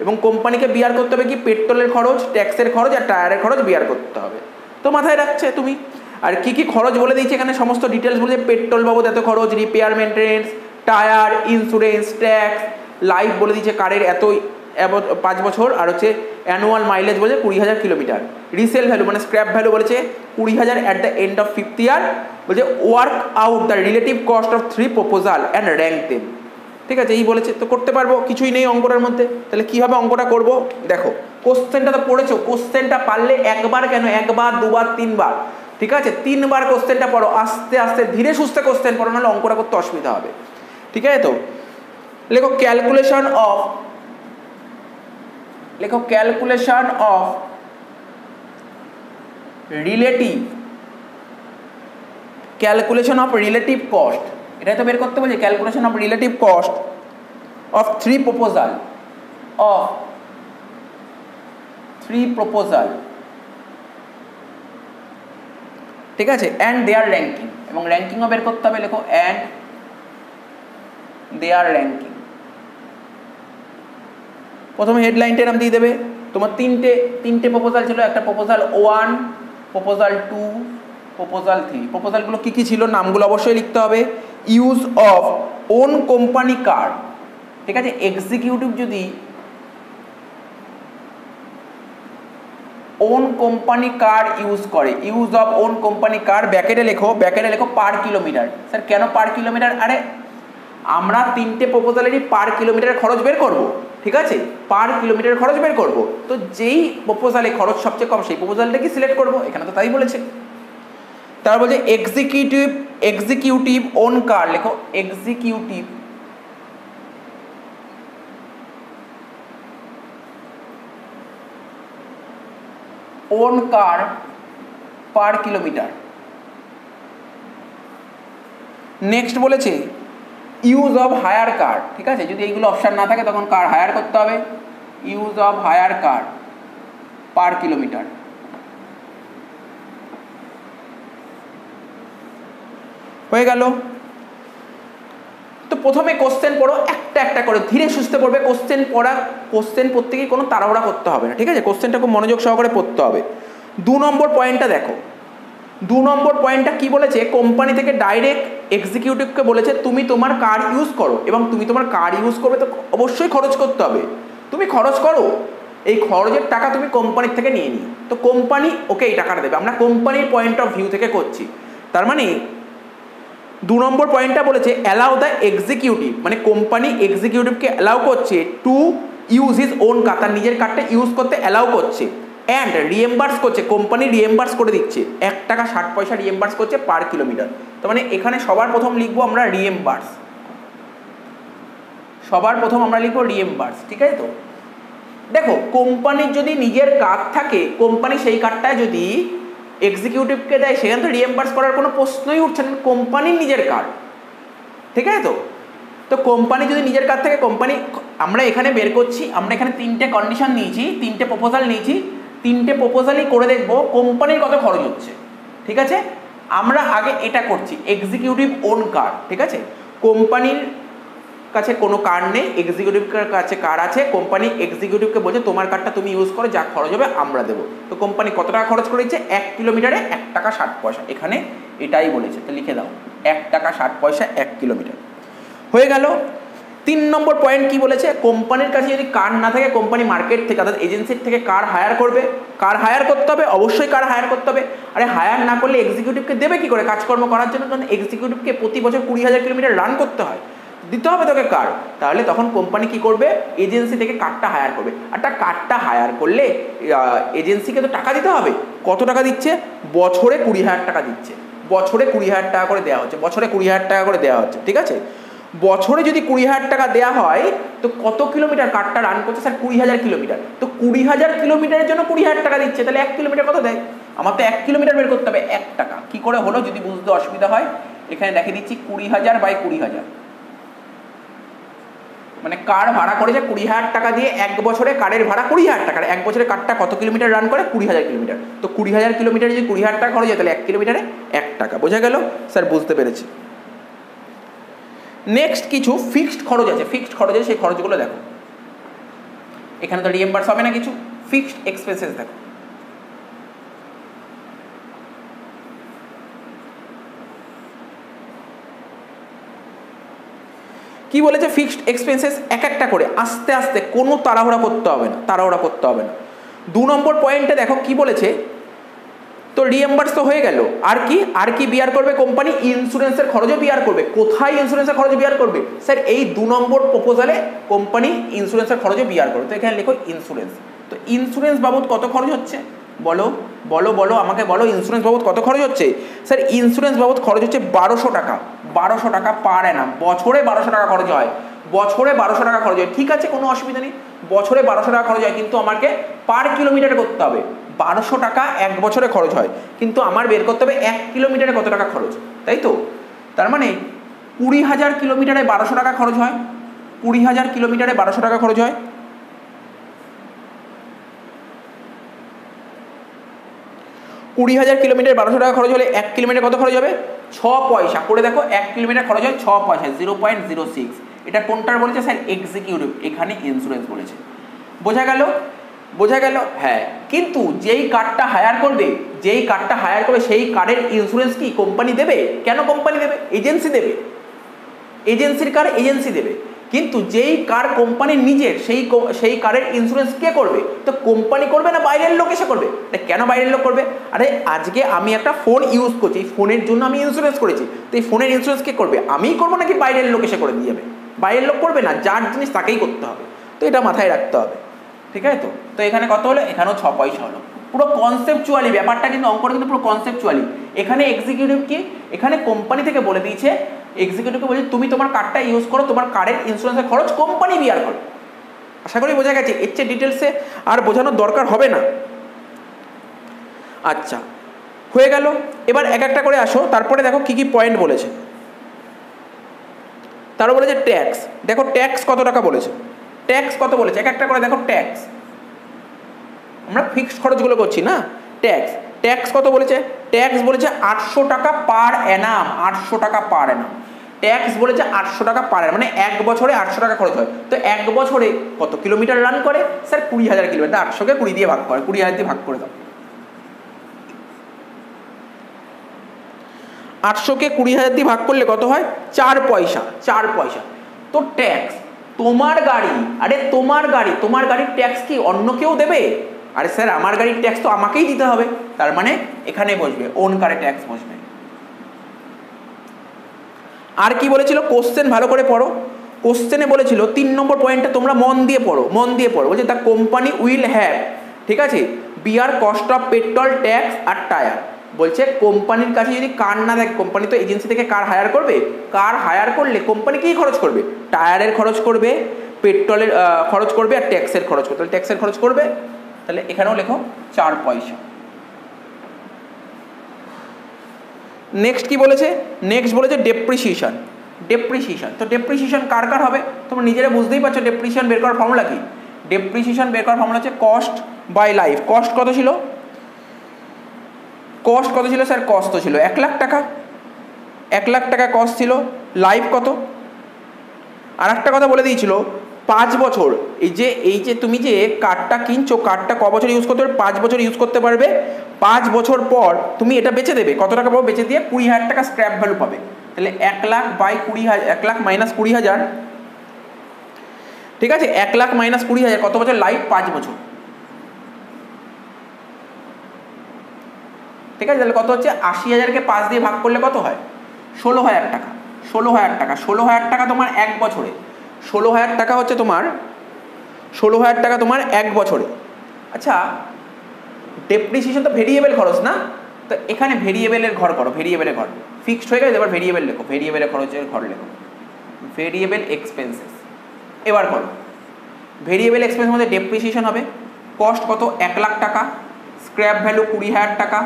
এবং কোম্পানিকে বিয়ার করতে হবে কি? পেট্রোলের খরচ, ট্যাক্সের খরচ আর টায়ারের খরচ বিয়ার করতে হবে। তো মাথায় রাখছে তুমি। আর কি কি খরচ বলে দিয়েছে এখানে সমস্ত ডিটেলস বলেছে, পেট্রোল বাবদ এত খরচ, repair maintenance, tyre, insurance, tax, life বলে দিয়েছে কারের এত 5 বছর, আর হচ্ছে অ্যানুয়াল মাইলেজ বলেছে 20,000 কিলোমিটার, রিসেল ভ্যালু মানে স্ক্র্যাপ ভ্যালু বলেছে 20,000 at the end of 5th ইয়ার। বলছে work out the relative cost of 3 proposal and rank them. ঠিক আছে, এই বলেছে, তো করতে পারবো, কিছুই নেই অঙ্কটার মধ্যে। তাহলে কীভাবে অঙ্কটা করব? দেখো কোশ্চেনটা তো পড়েছো, কোশ্চেনটা পারলে একবার কেন, একবার, দুবার, 3বার, ঠিক আছে, 3বার কোশ্চেনটা পড়ো, আস্তে আস্তে ধীরে সুস্থে কোশ্চেন পড়ো, নাহলে অঙ্কটা করতে অসুবিধা হবে। ঠিক আছে, তো লেখো ক্যালকুলেশন অফ, লেখো calculation of relative, calculation of relative cost, এটাই তো বের করতে বলছে, calculation of relative cost of 3 proposal, of 3 proposal, ঠিক আছে, অ্যান্ড দেয়ার র্যাঙ্কিং, এবং র্যাঙ্কিংও বের করতে হবে। লেখো অ্যান্ড দেয়ার র্যাঙ্কিং। প্রথমে হেডলাইনটা এরকম দিয়ে দেবে, তোমার তিনটে প্রপোজাল ছিল, একটা প্রপোজাল 1, প্রপোজাল 2, প্রপোজাল 3। প্রপোজালগুলো কী কী ছিল নামগুলো অবশ্যই লিখতে হবে। Use of own company card, ঠিক আছে, এক্সিকিউটিভ যদি ওন কোম্পানি কার্ড ইউজ করে, use of own company card, ব্যাকেটে লেখো পার কিলোমিটার। স্যার কেন পার কিলোমিটার? আরে আমরা 3টে প্রপোজালেরই পার কিলোমিটার খরচ বের করব, ঠিক আছে, পার কিলোমিটার খরচ বের করব। তো যেই প্রপোজালে খরচ সবচেয়ে কম সেই প্রপোজালটাকে সিলেক্ট করব, এখানে তো তাই বলেছে। তারপর বলছে এক্সিকিউটিভ ওন কার্ড, লেখো executive own car per kilometre. Next বলেছে ইউজ অফ হায়ার কার্ড, ঠিক আছে, যদি এইগুলো অপশান না থাকে তখন কার হায়ার করতে হবে, use of hire car per kilometre. হয়ে গেল। তো প্রথমে কোশ্চেন পড়ো, একটা একটা করে ধীরে সুস্থে পড়বে। কোশ্চেন পড়তে গিয়ে কোনো তাড়াহুড়া করতে হবে না, ঠিক আছে, কোশ্চেনটা খুব মনোযোগ সহকারে পড়তে হবে। 2 নম্বর পয়েন্টটা দেখো, 2 নম্বর পয়েন্টটা কি বলেছে? কোম্পানি থেকে ডাইরেক্ট এক্সিকিউটিভকে বলেছে তুমি তোমার কার্ড ইউজ করো, এবং তুমি তোমার কার্ড ইউজ করবে তো অবশ্যই খরচ করতে হবে, তুমি খরচ করো, এই খরচের টাকা তুমি কোম্পানির থেকে নিয়ে নিও। তো কোম্পানি ওকে এই টাকাটা দেবে, আমরা কোম্পানির পয়েন্ট অফ ভিউ থেকে করছি। তার মানে 2 নম্বর পয়েন্টটা বলেছে অ্যালাউ দ্য এক্সিকিউটিভ, মানে কোম্পানি এক্সিকিউটিভকে অ্যালাউ করছে to use his own card, তার নিজের কার্ডটা ইউজ করতে অ্যালাউ করছে, অ্যান্ড রিএম্বার্স করছে, কোম্পানি রিএম্বার্স করে দিচ্ছে 1 টাকা 60 পয়সা রিএম্বার্স করছে পার কিলোমিটার। তো মানে এখানে সবার প্রথম লিখবো আমরা রিএম্বার্স, সবার প্রথম আমরা লিখবো রিএম্বার্স, ঠিক আছে। তো দেখো কোম্পানির যদি নিজের কার্ড থাকে, কোম্পানি সেই কার্ডটা যদি এক্সিকিউটিভকে দেয়, সেখানে তো রিএম্বার্স করার কোনো প্রশ্নই উঠছে না, কোম্পানির নিজের কার্ড, ঠিক আছে। তো তো কোম্পানি যদি নিজের কাছ থেকে কোম্পানি, আমরা এখানে বের করছি, আমরা এখানে 3টে কন্ডিশন নিয়েছি, 3টে প্রপোজাল নিয়েছি, 3টে প্রপোজালই করে দেখবো কোম্পানির কত খরচ হচ্ছে। ঠিক আছে, আমরা আগে এটা করছি এক্সিকিউটিভ ওন কার। ঠিক আছে, কোম্পানির কাছে কোনো কার নেই, এক্সিকিউটিভের কাছে কার আছে। কোম্পানি এক্সিকিউটিভকে বলছে তোমার কারটা তুমি ইউজ করো, যা খরচ হবে আমরা দেবো। তো কোম্পানি কত টাকা খরচ করেছে? 1 কিলোমিটারে 1 টাকা 60 পয়সা। এখানে এটাই বলেছে, তো লিখে দাও 1 টাকা 60 পয়সা 1 কিলোমিটার। হয়ে গেল। 3 নম্বর পয়েন্ট কি বলেছে? কোম্পানির কাছে যদি কার না থাকে, কোম্পানি মার্কেট থেকে অর্থাৎ এজেন্সির থেকে কার হায়ার করবে। কার হায়ার করতে হবে, অবশ্যই কার হায়ার করতে হবে। আরে হায়ার না করলে এক্সিকিউটিভকে দেবে কি করে কাজকর্ম করার জন্য? কারণ এক্সিকিউটিভকে প্রতি বছর 20,000 কিলোমিটার রান করতে হয়, দিতে হবে তোকে কার। তাহলে তখন কোম্পানি কি করবে? এজেন্সি থেকে কারটা হায়ার করবে। আর কারটা হায়ার করলে এজেন্সিকে তো টাকা দিতে হবে। কত টাকা দিচ্ছে? বছরে 20,000 টাকা দিচ্ছে। বছরে 20,000 টাকা করে দেওয়া হচ্ছে, বছরে 20,000 টাকা করে দেওয়া হচ্ছে। ঠিক আছে, বছরে যদি 20,000 টাকা দেওয়া হয় তো কত কিলোমিটার কারটা রান করছে? Sir 20,000 kilometre. তো 20,000 কিলোমিটারের জন্য 20,000 টাকা দিচ্ছে, তাহলে 1 কিলোমিটার কত দেয়? আমার তো 1 কিলোমিটার বের করতে হবে 1 টাকা। কি করে হলো যদি বুঝতে অসুবিধা হয়, এখানে দেখে দিচ্ছি 20,000 বাই 20,000, মানে কার ভাড়া করেছে 20,000 টাকা দিয়ে। 1 বছরে কারের ভাড়া 20,000 টাকা। 1 বছরে কারটা কত কিলোমিটার রান করে? 20,000 কিলোমিটার। তো 20,000 কিলোমিটারে যদি 20,000 টাকা খরচ হয় তাহলে 1 কিলোমিটারে 1 টাকা। বোঝা গেল? স্যার বুঝতে পেরেছি। নেক্সট কিছু ফিক্সড খরচ আছে। ফিক্সড খরচ আছে, সেই খরচগুলো দেখো। এখানে তো রিএম্বার্স হবে না কিছু। ফিক্সড এক্সপেন্সেস দেখো। কি বলেছে? ফিক্সড এক্সপেন্সেস এক একটা করে আস্তে আস্তে, কোনো তাড়াহুড়া করতে হবে না, তাড়াহুড়া করতে হবে না। 2 নম্বর পয়েন্টে দেখো কি বলেছে, তো রিএম্বার্স তো হয়ে গেল। আর কি? আর কি বিয়ার করবে কোম্পানি? ইন্স্যুরেন্সের খরচও বিয়ার করবে। কোথায় ইন্স্যুরেন্সের খরচ বিয়ার করবে? স্যার এই 2 নম্বর প্রপোজালে কোম্পানি ইন্স্যুরেন্সের খরচও বিয়ার করবে। তো এখানে লেখো ইন্স্যুরেন্স। তো ইন্স্যুরেন্স বাবদ কত খরচ হচ্ছে? বলো বলো বলো, আমাকে বলো ইন্স্যুরেন্স বাবদ কত খরচ হচ্ছে? স্যার ইন্স্যুরেন্স বাবদ খরচ হচ্ছে 1200 টাকা। 1200 টাকা পার অ্যানাম। বছরে 1200 টাকা খরচ হয়, বছরে 1200 টাকা খরচ হয়। ঠিক আছে, কোনো অসুবিধা নেই, বছরে 1200 টাকা খরচ হয়, কিন্তু আমাকে পার কিলোমিটারে করতে হবে। 1200 টাকা 1 বছরে খরচ হয়, কিন্তু আমার বের করতে হবে 1 কিলোমিটারে কত টাকা খরচ, তাই তো? তার মানে 20,000 কিলোমিটারে 1200 টাকা খরচ হয়। 20,000 কিলোমিটারে 1200 টাকা খরচ হয়। 20,000 কিলোমিটার 1200 টাকা খরচ হলে 1 কিলোমিটার কত খরচ হবে? 6 পয়সা। করে দেখো 1 কিলোমিটার খরচ হয় 6 পয়সা, 0.06। এটা কোনটার বলেছে? Sir executive. এখানে ইন্স্যুরেন্স বলেছে। বোঝা গেল? বোঝা গেল? হ্যাঁ। কিন্তু যেই কারটা হায়ার করবে, যেই কারটা হায়ার করবে সেই কারের ইন্স্যুরেন্স কি কোম্পানি দেবে? কেন কোম্পানি দেবে? এজেন্সি দেবে। এজেন্সির কার এজেন্সি দেবে। কিন্তু যেই কার কোম্পানির নিজের, সেই কারের ইন্স্যুরেন্স কে করবে? তো কোম্পানি করবে না বাইরের লোক এসে করবে? কেন বাইরের লোক করবে? আরে আজকে আমি একটা ফোন ইউজ করছি, এই ফোনের জন্য আমি ইন্স্যুরেন্স করেছি, তো এই ফোনের ইন্স্যুরেন্স কে করবে? আমিই করবো নাকি বাইরের লোক এসে করে দিয়ে যাবে? বাইরের লোক করবে না, যার জিনিস তাকেই করতে হবে। তো এটা মাথায় রাখতে হবে। ঠিক আছে তো? তো এখানে কত হলো? এখানেও 6 পয়সা হলো। পুরো কনসেপচুয়ালি ব্যাপারটা, কিন্তু অঙ্কটা কিন্তু পুরো কনসেপচুয়ালি। এখানে এক্সিকিউটিভ কি, এখানে কোম্পানি থেকে বলে দিয়েছে, এক্সিকিউটিভকে বলছে তুমি তোমার কার্ডটা ইউজ করো, তোমার কার্ডের ইন্স্যুরেন্সের খরচ কোম্পানি বিয়ার করে। আশা করি বোঝা গেছে। এর চেয়ে ডিটেলসে আর বোঝানোর দরকার হবে না। আচ্ছা, হয়ে গেল। এবার এক একটা করে আসো, তারপরে দেখো কি কি পয়েন্ট বলেছে। তারও বলেছে ট্যাক্স। দেখো ট্যাক্স কত টাকা বলেছে, ট্যাক্স কত বলেছে, এক একটা করে দেখো। ট্যাক্স, আমরা ফিক্সড খরচগুলো করছি না। ট্যাক্স, ট্যাক্স কত বলেছে? ট্যাক্স বলেছে 800 টাকা পার অ্যানাম। 800 টাকা পার অ্যানাম। ট্যাক্স বলেছে 800 টাকা পার অ্যানাম, মানে 1 বছরে 800 টাকা খরচ হয়। তো 1 বছরে কত কিলোমিটার রান করে? Sir 20,000 kilometre. 800কে 20 দিয়ে ভাগ করে, 20,000 দিয়ে ভাগ করে দাও। 800কে 20,000 দিয়ে ভাগ করলে কত হয়? 4 পয়সা। 4 পয়সা। তো ট্যাক্স তোমার গাড়ি, আরে তোমার গাড়ি, তোমার গাড়ির ট্যাক্স কি অন্য কেউ দেবে? আরে স্যার আমার গাড়ির ট্যাক্স তো আমাকেই দিতে হবে। তার মানে এখানে বসবে ওন কারে ট্যাক্স বসবে। আর কি বলেছিল? কোশ্চেন ভালো করে পড়ো। কোশ্চেনে বলেছিল 3 নম্বর পয়েন্টটা তোমরা মন দিয়ে পড়ো, মন দিয়ে পড়ো। বলছে দ্য কোম্পানি উইল হ্যাভ, ঠিক আছে, bear cost of petrol, tax আর টায়ার। বলছে কোম্পানির কাছে যদি কার না থাকে, কোম্পানি তো এজেন্সি থেকে কার হায়ার করবে, কার হায়ার করলে কোম্পানি কী খরচ করবে? টায়ারের খরচ করবে, পেট্রোলের খরচ করবে আর ট্যাক্সের খরচ করবে। তাহলে ট্যাক্সের খরচ করবে, তাহলে এখানেও লেখো 4 পয়সা। নেক্সট কি বলেছে? নেক্সট বলেছে ডেপ্রিসিয়েশন। ডেপ্রিসিয়েশন। তো ডেপ্রিসিয়েশন কার কার হবে তোমরা নিজেরা বুঝতেই পারছো। ডেপ্রিসিয়েশন বের করার ফর্মুলা কি? ডেপ্রিসিয়েশন বের করার ফর্মুলা হচ্ছে কস্ট বাই লাইফ। কস্ট কত ছিল? কস্ট কত ছিল স্যার? কস্ট তো ছিল 1 লাখ টাকা, 1 লাখ টাকা কস্ট ছিল। লাইফ কত? আর একটা কথা বলে দিয়েছিল 5 বছর। এই যে তুমি যে কার্ডটা কিনছো, কার্ডটা ক বছর ইউজ করতে পারবে? 5 বছর ইউজ করতে পারবে। 5 বছর পর তুমি এটা বেচে দেবে। কত টাকা পাবো? বেচে দিয়ে 20,000 টাকা স্ক্র্যাপ ভ্যালু পাবে। তাহলে 1 লাখ বাই 20,000, 1 লাখ মাইনাস 20,000, ঠিক আছে? 1 লাখ মাইনাস 20,000 কত বছর? লাইফ 5 বছর, ঠিক আছে? তাহলে কত হচ্ছে? 80,000কে 5 দিয়ে ভাগ করলে কত হয়? 16,000 টাকা। 16,000 টাকা, 16,000 টাকা তোমার 1 বছরে। 16,000 টাকা হচ্ছে তোমার, 16,000 টাকা তোমার 1 বছরে। আচ্ছা, ডেপ্রিসিয়েশন তো ভেরিয়েবল খরচ না? তো এখানে ভেরিয়েবলের ঘর করো, ভেরিয়েবলের ঘর। ফিক্সড হয়ে গেছে, এবার ভেরিয়েবল লেখো, ভেরিয়েবলের খরচের ঘর লেখো, ভেরিয়েবল এক্সপেন্সেস। এবার করো ভেরিয়েবল এক্সপেন্সের মধ্যে ডেপ্রিসিয়েশন হবে। কস্ট কত? 1 লাখ টাকা, স্ক্র্যাপ ভ্যালু 20,000 টাকা,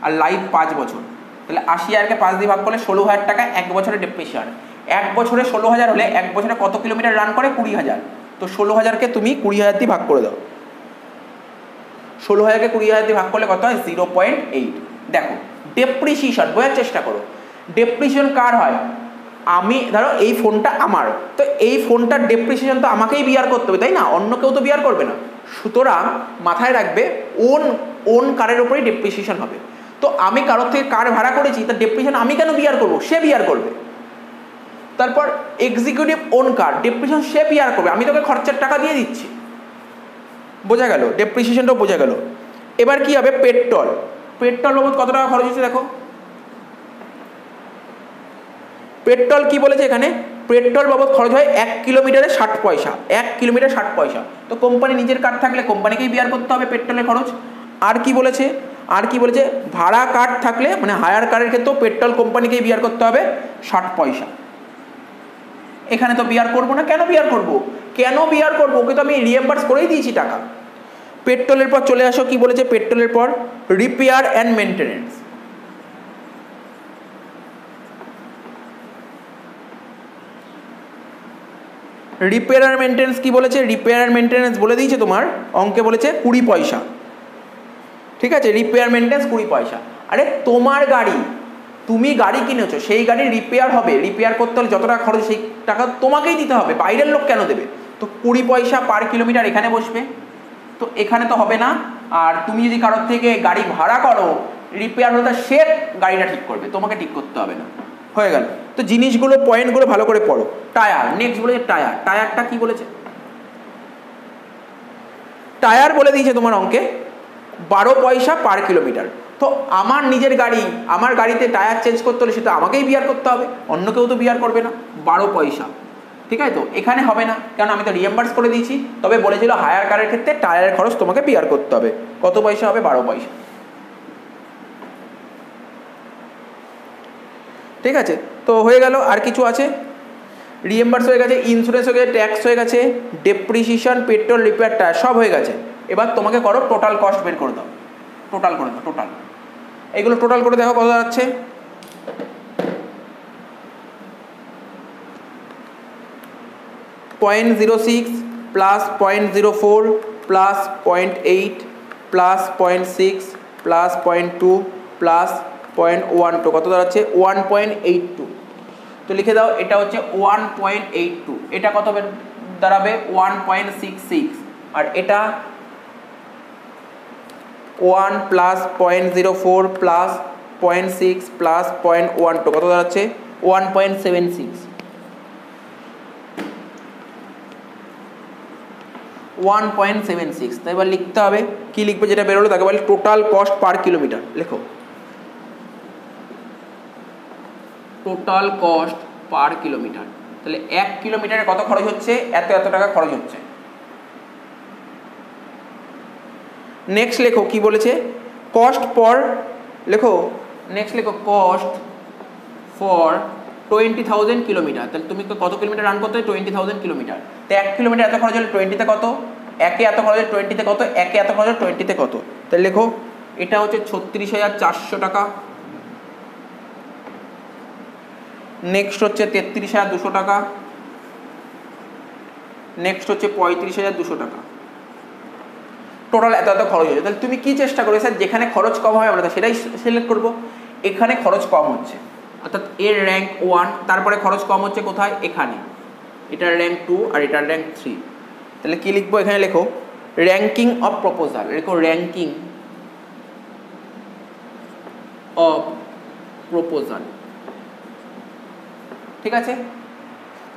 আর লাইফ 5 বছর। তাহলে 80,000কে 5 দিয়ে ভাগ করলে 16,000 টাকা 1 বছরে ডেপ্রিসিয়েশন। 1 বছরে 16,000 হলে 1 বছরে কত কিলোমিটার রান করে? 20,000। তো 16,000কে তুমি 20,000 দিয়ে ভাগ করে দাও। 16,000কে 20,000 দিয়ে ভাগ করলে কত হয়? 0.8। দেখো ডেপ্রিসিয়েশন বোঝার চেষ্টা করো। ডেপ্রিসিয়েশন কার হয়? আমি ধরো এই ফোনটা আমার, তো এই ফোনটার ডেপ্রিসিয়েশন তো আমাকেই বিয়ার করতে হবে, তাই না? অন্য কেউ তো বিয়ার করবে না। সুতরাং মাথায় রাখবে ওন কারের উপরেই ডেপ্রিসিয়েশন হবে। তো আমি কারোর থেকে কার ভাড়া করেছি, তার ডেপ্রিসিয়েশন আমি কেন বিয়ার করবো? সে বিয়ার করবে। তারপর এক্সিকিউটিভ ওন কার, ডেপ্রিসিয়েশন সে বিয়ার করবে, আমি তোকে খরচার টাকা দিয়ে দিচ্ছি। বোঝা গেল? ডেপ্রিসিয়েশনটাও বোঝা গেল। এবার কি হবে? পেট্রোল। পেট্রোল বাবদ কত টাকা খরচ হচ্ছে দেখো। পেট্রোল কি বলেছে এখানে? পেট্রোল বাবদ খরচ হয় 1 কিলোমিটারে 60 পয়সা। 1 কিলোমিটার 60 পয়সা। তো কোম্পানি নিজের কার্ড থাকলে কোম্পানিকেই বিয়ার করতে হবে পেট্রোলের খরচ। আর কি বলেছে? আর কি বলেছে? ভাড়া কার্ড থাকলে, মানে হায়ার কারের ক্ষেত্রেও পেট্রোল কোম্পানিকেই বিয়ার করতে হবে 60 পয়সা। এখানে তো বিয়ার করবো না। কেন বিয়ার করবো? কেন বিয়ার করবো? ওকে তো আমি রিএম্বার্স করেই দিয়েছি টাকা। পেট্রোলের পর চলে আসো, কি বলেছে? পেট্রোলের পর রিপেয়ার অ্যান্ড মেনটেনেন্স। রিপেয়ার আর মেনটেন্স কি বলেছে? রিপেয়ার আর মেনটেন্স বলে দিয়েছে তোমার অঙ্কে, বলেছে 20 পয়সা, ঠিক আছে? রিপেয়ার মেনটেন্স 20 পয়সা। আরে তোমার গাড়ি, তুমি গাড়ি কিনেছো, সেই গাড়ি রিপেয়ার হবে, রিপেয়ার করতে হলে যত টাকা খরচ সেই টাকা তোমাকেই দিতে হবে, বাইরের লোক কেন দেবে? তো 20 পয়সা পার কিলোমিটার এখানে বসবে, তো এখানে তো হবে না। আর তুমি যদি কারোর থেকে গাড়ি ভাড়া করো, রিপেয়ার হলে সে গাড়িটা ঠিক করবে, তোমাকে ঠিক করতে হবে না। হয়ে গেল। তো জিনিসগুলো, পয়েন্টগুলো ভালো করে পড়ো। টায়ার, নেক্সট বলেছে টায়ার। টায়ারটা কি বলেছে? টায়ার বলে দিয়েছে তোমার অঙ্কে 12 পয়সা পার কিলোমিটার। তো আমার নিজের গাড়ি, আমার গাড়িতে টায়ার চেঞ্জ করতে হলে সেটা আমাকেই বিয়ার করতে হবে, অন্য কেউ তো বিয়ার করবে না। 12 পয়সা, ঠিক আছে? তো এখানে হবে না, কারণ আমি তো রিএম্বার্স করে দিয়েছি। তবে বলেছিল হায়ার কারের ক্ষেত্রে টায়ারের খরচ তোমাকে বিয়ার করতে হবে। কত পয়সা হবে? 12 পয়সা, ঠিক আছে? তো হয়ে গেল। আর কিছু আছে? রিএম্বার্স হয়ে গেছে, ইন্স্যুরেন্স হয়ে গেছে, ট্যাক্স হয়ে গেছে, ডেপ্রিসিয়েশন, পেট্রোল, রিপেয়ার, টায়ার সব হয়ে গেছে। এবার তোমাকে করো টোটাল কস্ট বের করে দাও। টোটাল করে দাও, টোটাল। এইগুলো টোটাল করে দেখো কত দাঁড়াচ্ছে। .06 plus 0.04 plus 0.8 plus 0.6 plus 0.2 plus 0.12 কত দাঁড়াচ্ছে? 1.82। তো লিখে দাও, এটা হচ্ছে 1.82। এটা কত দাঁড়াবে? 1.66। আর এটা 1 প্লাস 0.04 প্লাস 0.6 প্লাস 0.12 কত দাঁড়াচ্ছে? 1.76। 1.76। তো এবার লিখতে হবে, কি লিখবে? যেটা বেরোলো তাকে বলে টোটাল কস্ট পার কিলোমিটার। লেখো টোটাল কস্ট পার কিলোমিটার। তাহলে 1 কিলোমিটারে কত খরচ হচ্ছে? এত টাকা খরচ হচ্ছে। নেক্সট লেখো কি বলেছে? কস্ট পর, লেখো নেক্সট লেখো কস্ট ফর 20,000 কিলোমিটার। তাহলে তুমি কত কিলোমিটার রান করতে হবে? 20,000 কিলোমিটার। তো 1 কিলোমিটার এত খরচ হলে 20তে কত? 1-এ এত খরচ হলে 20তে কত? 1-এ এত খরচ হলে 20তে কত? তাহলে লেখো এটা হচ্ছে 36,400 টাকা। নেক্সট হচ্ছে 33,200 টাকা, নেক্সট হচ্ছে 35,200 টাকা। টোটাল এত এত খরচ হয়েছে। তাহলে তুমি কি চেষ্টা করবে স্যার যেখানে খরচ কম হয় আমরা সেটাই সিলেক্ট করব। এখানে খরচ কম হচ্ছে অর্থাৎ এর র্যাঙ্ক 1, তারপরে খরচ কম হচ্ছে কোথায়? এখানে। এটার র্যাঙ্ক 2 আর এটার র্যাঙ্ক 3। তাহলে কি লিখবো? এখানে লেখো র্যাঙ্কিং অফ প্রপোজাল, লেখো র্যাঙ্কিং অফ প্রপোজাল। ঠিক আছে,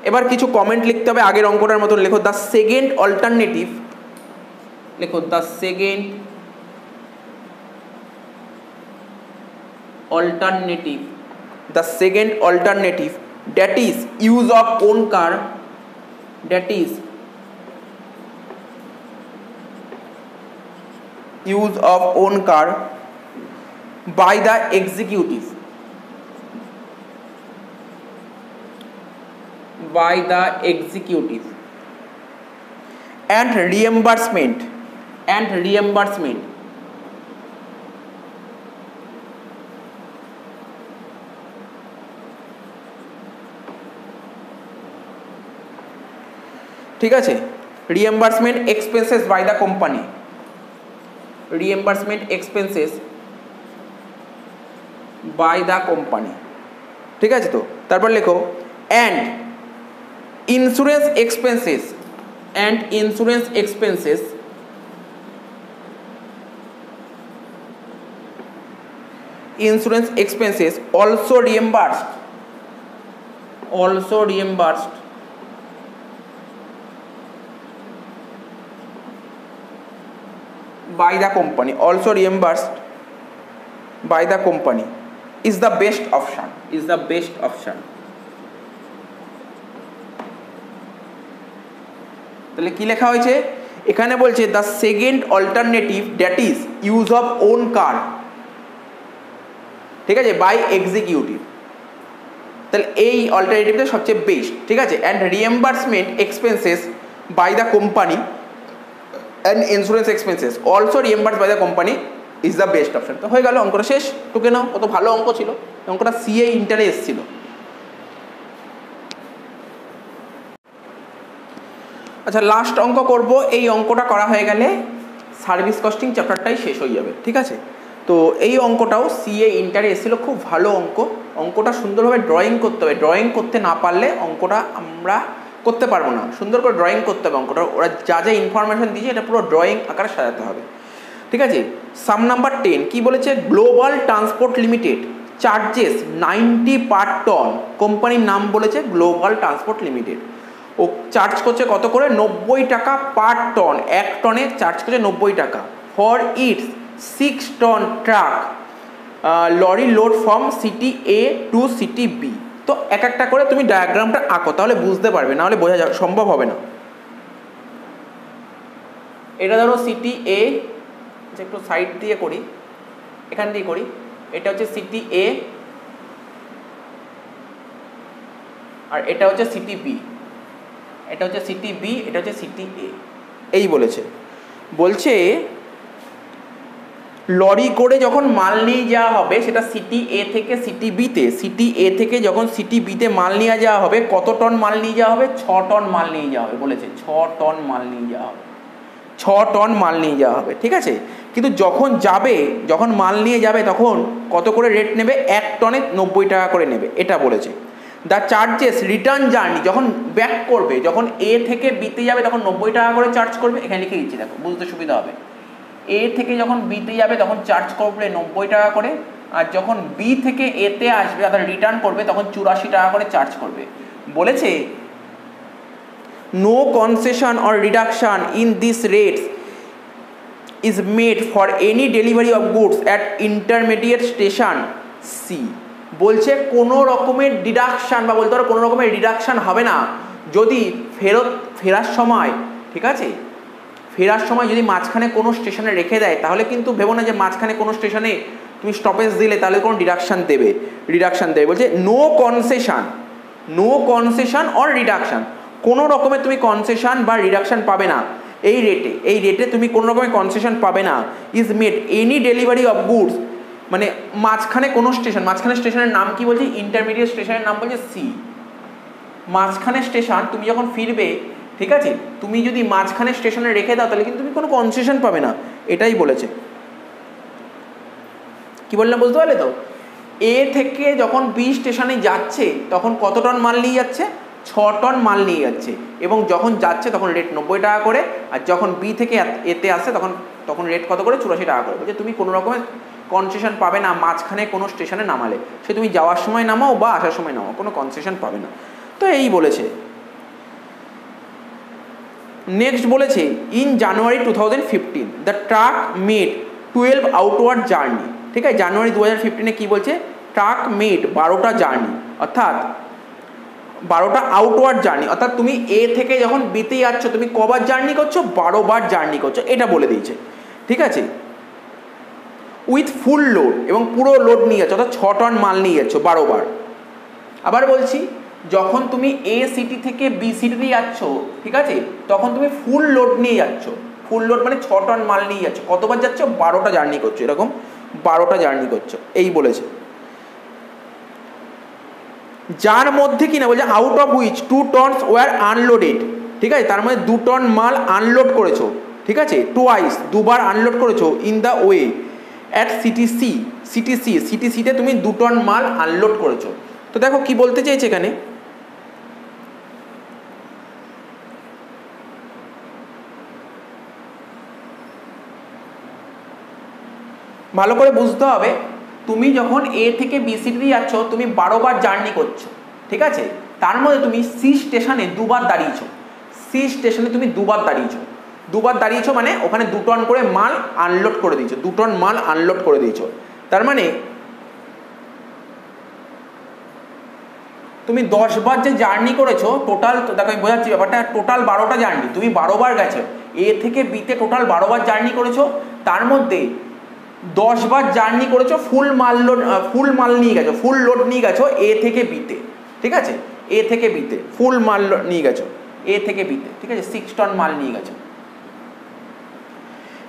এবার কিছু কমেন্ট লিখতে হবে আগের অঙ্কটার মতন। লেখো দ্য সেকেন্ড অল্টারনেটিভ, লেখো the second alternative, the second alternative, that is use of own car, that is use of own car by the executive, by the executive, and reimbursement, and reimbursement ঠিক আছে, reimbursement expenses by the company, reimbursement expenses by the company. ঠিক আছে, তো তারপর লেখো and insurance expenses, and insurance expenses insurance expenses also reimbursed, also reimbursed by the company, also reimbursed by the company is the best option, is the best option। তাহলে কি লেখা হয়েছে এখানে? বলছে the second alternative, that is use of own car, ঠিক আছে, বাই এক্সিকিউটিভ। তাহলে এই অল্টারনেটিভটা সবচেয়ে বেস্ট। ঠিক আছে, and reimbursement expenses by the company and insurance expenses also reimburse by the company is the best option. তো হয়ে গেল, অঙ্কটা শেষ। টুকে নাও, কত ভালো অঙ্ক ছিল অঙ্কটা, সিএ ইন্টারে এসেছিল। আচ্ছা, লাস্ট অঙ্ক করব। এই অঙ্কটা করা হয়ে গেলে সার্ভিস কস্টিং চ্যাপ্টারটাই শেষ হয়ে যাবে। ঠিক আছে, তো এই অঙ্কটাও সিএ ইন্টারে এসেছিল, খুব ভালো অঙ্ক। অঙ্কটা সুন্দরভাবে ড্রয়িং করতে হবে, ড্রয়িং করতে না পারলে অঙ্কটা আমরা করতে পারবো না। সুন্দর করে ড্রয়িং করতে হবে অঙ্কটা, ওরা যা যা ইনফরমেশন দিয়েছে এটা পুরো ড্রয়িং আকারে সাজাতে হবে। ঠিক আছে, সাম নাম্বার 10 কি বলেছে? গ্লোবাল ট্রান্সপোর্ট লিমিটেড চার্জেস 90 পার টন, কোম্পানির নাম বলেছে গ্লোবাল ট্রান্সপোর্ট লিমিটেড। ও চার্জ করছে কত করে? 90 টাকা পার টন, এক টনে চার্জ করছে 90 টাকা for its 6 ton truck lorry load from city A to city B. তো এক একটা করে তুমি ডায়াগ্রামটা আঁকো, তাহলে বুঝতে পারবে, নাহলে বোঝা সম্ভব হবে না। এটা ধরো সিটি এ, একটু সাইড দিয়ে করি, এখান দিয়ে করি। এটা হচ্ছে সিটি এ আর এটা হচ্ছে সিটি বি, এটা হচ্ছে সিটি বি, এটা হচ্ছে সিটি এ। এই বলেছে, বলছে লরি করে যখন মাল নিয়ে যাওয়া হবে সেটা সিটি এ থেকে সিটি বিতে, সিটি এ থেকে যখন সিটি বিতে মাল নিয়ে যাওয়া হবে, কত টন মাল নিয়ে যাওয়া হবে? 6 টন মাল নিয়ে যাওয়া হবে বলেছে, 6 টন মাল নিয়ে যাওয়া হবে, 6 টন মাল নিয়ে যাওয়া হবে। ঠিক আছে, কিন্তু যখন যাবে, যখন মাল নিয়ে যাবে তখন কত করে রেট নেবে? 1 টনে 90 টাকা করে নেবে, এটা বলেছে। দ্য চার্জেস রিটার্ন জার্নি, যখন ব্যাক করবে, যখন এ থেকে বিতে যাবে তখন 90 টাকা করে চার্জ করবে। এখানে লিখে দিচ্ছি, দেখো বুঝতে সুবিধা হবে। এ থেকে যখন বিতে যাবে তখন চার্জ করবে 90 টাকা করে, আর যখন বি থেকে এতে আসবে অর্থাৎ রিটার্ন করবে তখন 84 টাকা করে চার্জ করবে। বলেছে no concession or reduction in this rates is made for any delivery of goods at intermediate station C. বলছে কোনো রকমের ডিডাকশান বা বলতে পারো কোনো রকমের রিডাকশান হবে না যদি ফেরার সময়, ঠিক আছে, ফেরার সময় যদি মাঝখানে কোনো স্টেশনে রেখে দেয়, তাহলে কিন্তু ভেবো না যে মাঝখানে কোনো স্টেশনে তুমি স্টপেজ দিলে তাহলে কোনো ডিডাকশান দেবে, রিডাকশান দেবে। বলছে no concession, no concession or reduction, কোনো রকমের তুমি কনসেশন বা রিডাকশান পাবে না এই রেটে, এই রেটে তুমি কোনো রকমের কনসেশন পাবে না। Is made any delivery of goods মানে মাঝখানে কোনো স্টেশন, মাঝখানে স্টেশনের নাম কি বলছি, ইন্টারমিডিয়েট স্টেশনের নাম বলছে সি। মাঝখানে স্টেশন তুমি যখন ফিরবে, ঠিক আছে, তুমি যদি মাঝখানে স্টেশনে রেখে দাও তাহলে কিন্তু তুমি কোনো কনসেশন পাবে না, এটাই বলেছে। কি বললাম বুঝতে পারলে তো? এ থেকে যখন বি স্টেশনে যাচ্ছে তখন কত টন মাল নিয়ে যাচ্ছে, 6 টন মাল নিয়ে যাচ্ছে, এবং যখন যাচ্ছে তখন রেট 90 টাকা করে, আর যখন বি থেকে এতে আসছে তখন রেট কত করে, 84 টাকা করে। বলছে তুমি কোনো রকমের কনসেশন পাবে না মাঝখানে কোনো স্টেশনে নামালে, সে তুমি যাওয়ার সময় নামাও বা আসার সময় নামাও, কোনো কনসেশন পাবে না। তো এই বলেছে। নেক্সট বলেছে in January 2015 the truck made 12 outward journey. ঠিক আছে, জানুয়ারি 2015-এ কী বলছে, ট্রাক মেড 12টা জার্নি, অর্থাৎ 12টা আউটওয়ার্ড জার্নি, অর্থাৎ তুমি এ থেকে যখন বিতে যাচ্ছ তুমি কবার জার্নি করছো, 12 বার জার্নি করছো, এটা বলে দিয়েছে। ঠিক আছে, উইথ ফুল লোড, এবং পুরো লোড নিয়ে যাচ্ছ, অর্থাৎ 6 টন মাল নিয়ে যাচ্ছ 12 বার। আবার বলছি, যখন তুমি এ সিটি থেকে বি সিটিতে যাচ্ছ, ঠিক আছে, তখন তুমি ফুল লোড নিয়ে যাচ্ছ। ফুল লোড মানে 6 টন মাল নিয়ে যাচ্ছ, কতবার যাচ্ছ, 12টা জার্নি করছো, এরকম 12টা জার্নি করছো, এই বলেছে। যার মধ্যে কিনা বলছে out of which 2 tons were unloaded. ঠিক আছে, তার মধ্যে 2 টন মাল আনলোড করেছো, ঠিক আছে, টুয়াইস, দুবার আনলোড করেছো, ইন দ্য ওয়ে অ্যাট সিটিসিতে তুমি 2 টন মাল আনলোড করেছো। তো দেখো কি বলতে চাইছে এখানে, ভালো করে বুঝতে হবে। তুমি যখন এ থেকে বি সিটিতে যাচ্ছ তুমি 12 বার জার্নি করছো, ঠিক আছে, তার মধ্যে তুমি সি স্টেশনে 2 বার দাঁড়িয়েছো। সি স্টেশনে তুমি 2 বার দাঁড়িয়েছো মানে ওখানে 2 টন করে মাল আনলোড করে দিয়েছো, 2 টন মাল আনলোড করে দিয়েছো। তার মানে তুমি 10 বার যে জার্নি করেছো টোটাল, দেখো আমি বোঝাচ্ছি ব্যাপারটা, টোটাল 12টা জার্নি, তুমি 12 বার গেছো এ থেকে বিতে, টোটাল 12 বার জার্নি করেছো, তার মধ্যে 10 বার জার্নি করেছো ফুল মাল নিয়ে গেছো, ফুল লোড নিয়ে গেছো এ থেকে বিতে। ঠিক আছে, এ থেকে বিতে ফুল মাল নিয়ে গেছো, এ থেকে বিতে, ঠিক আছে, 6 টন মাল নিয়ে গেছো।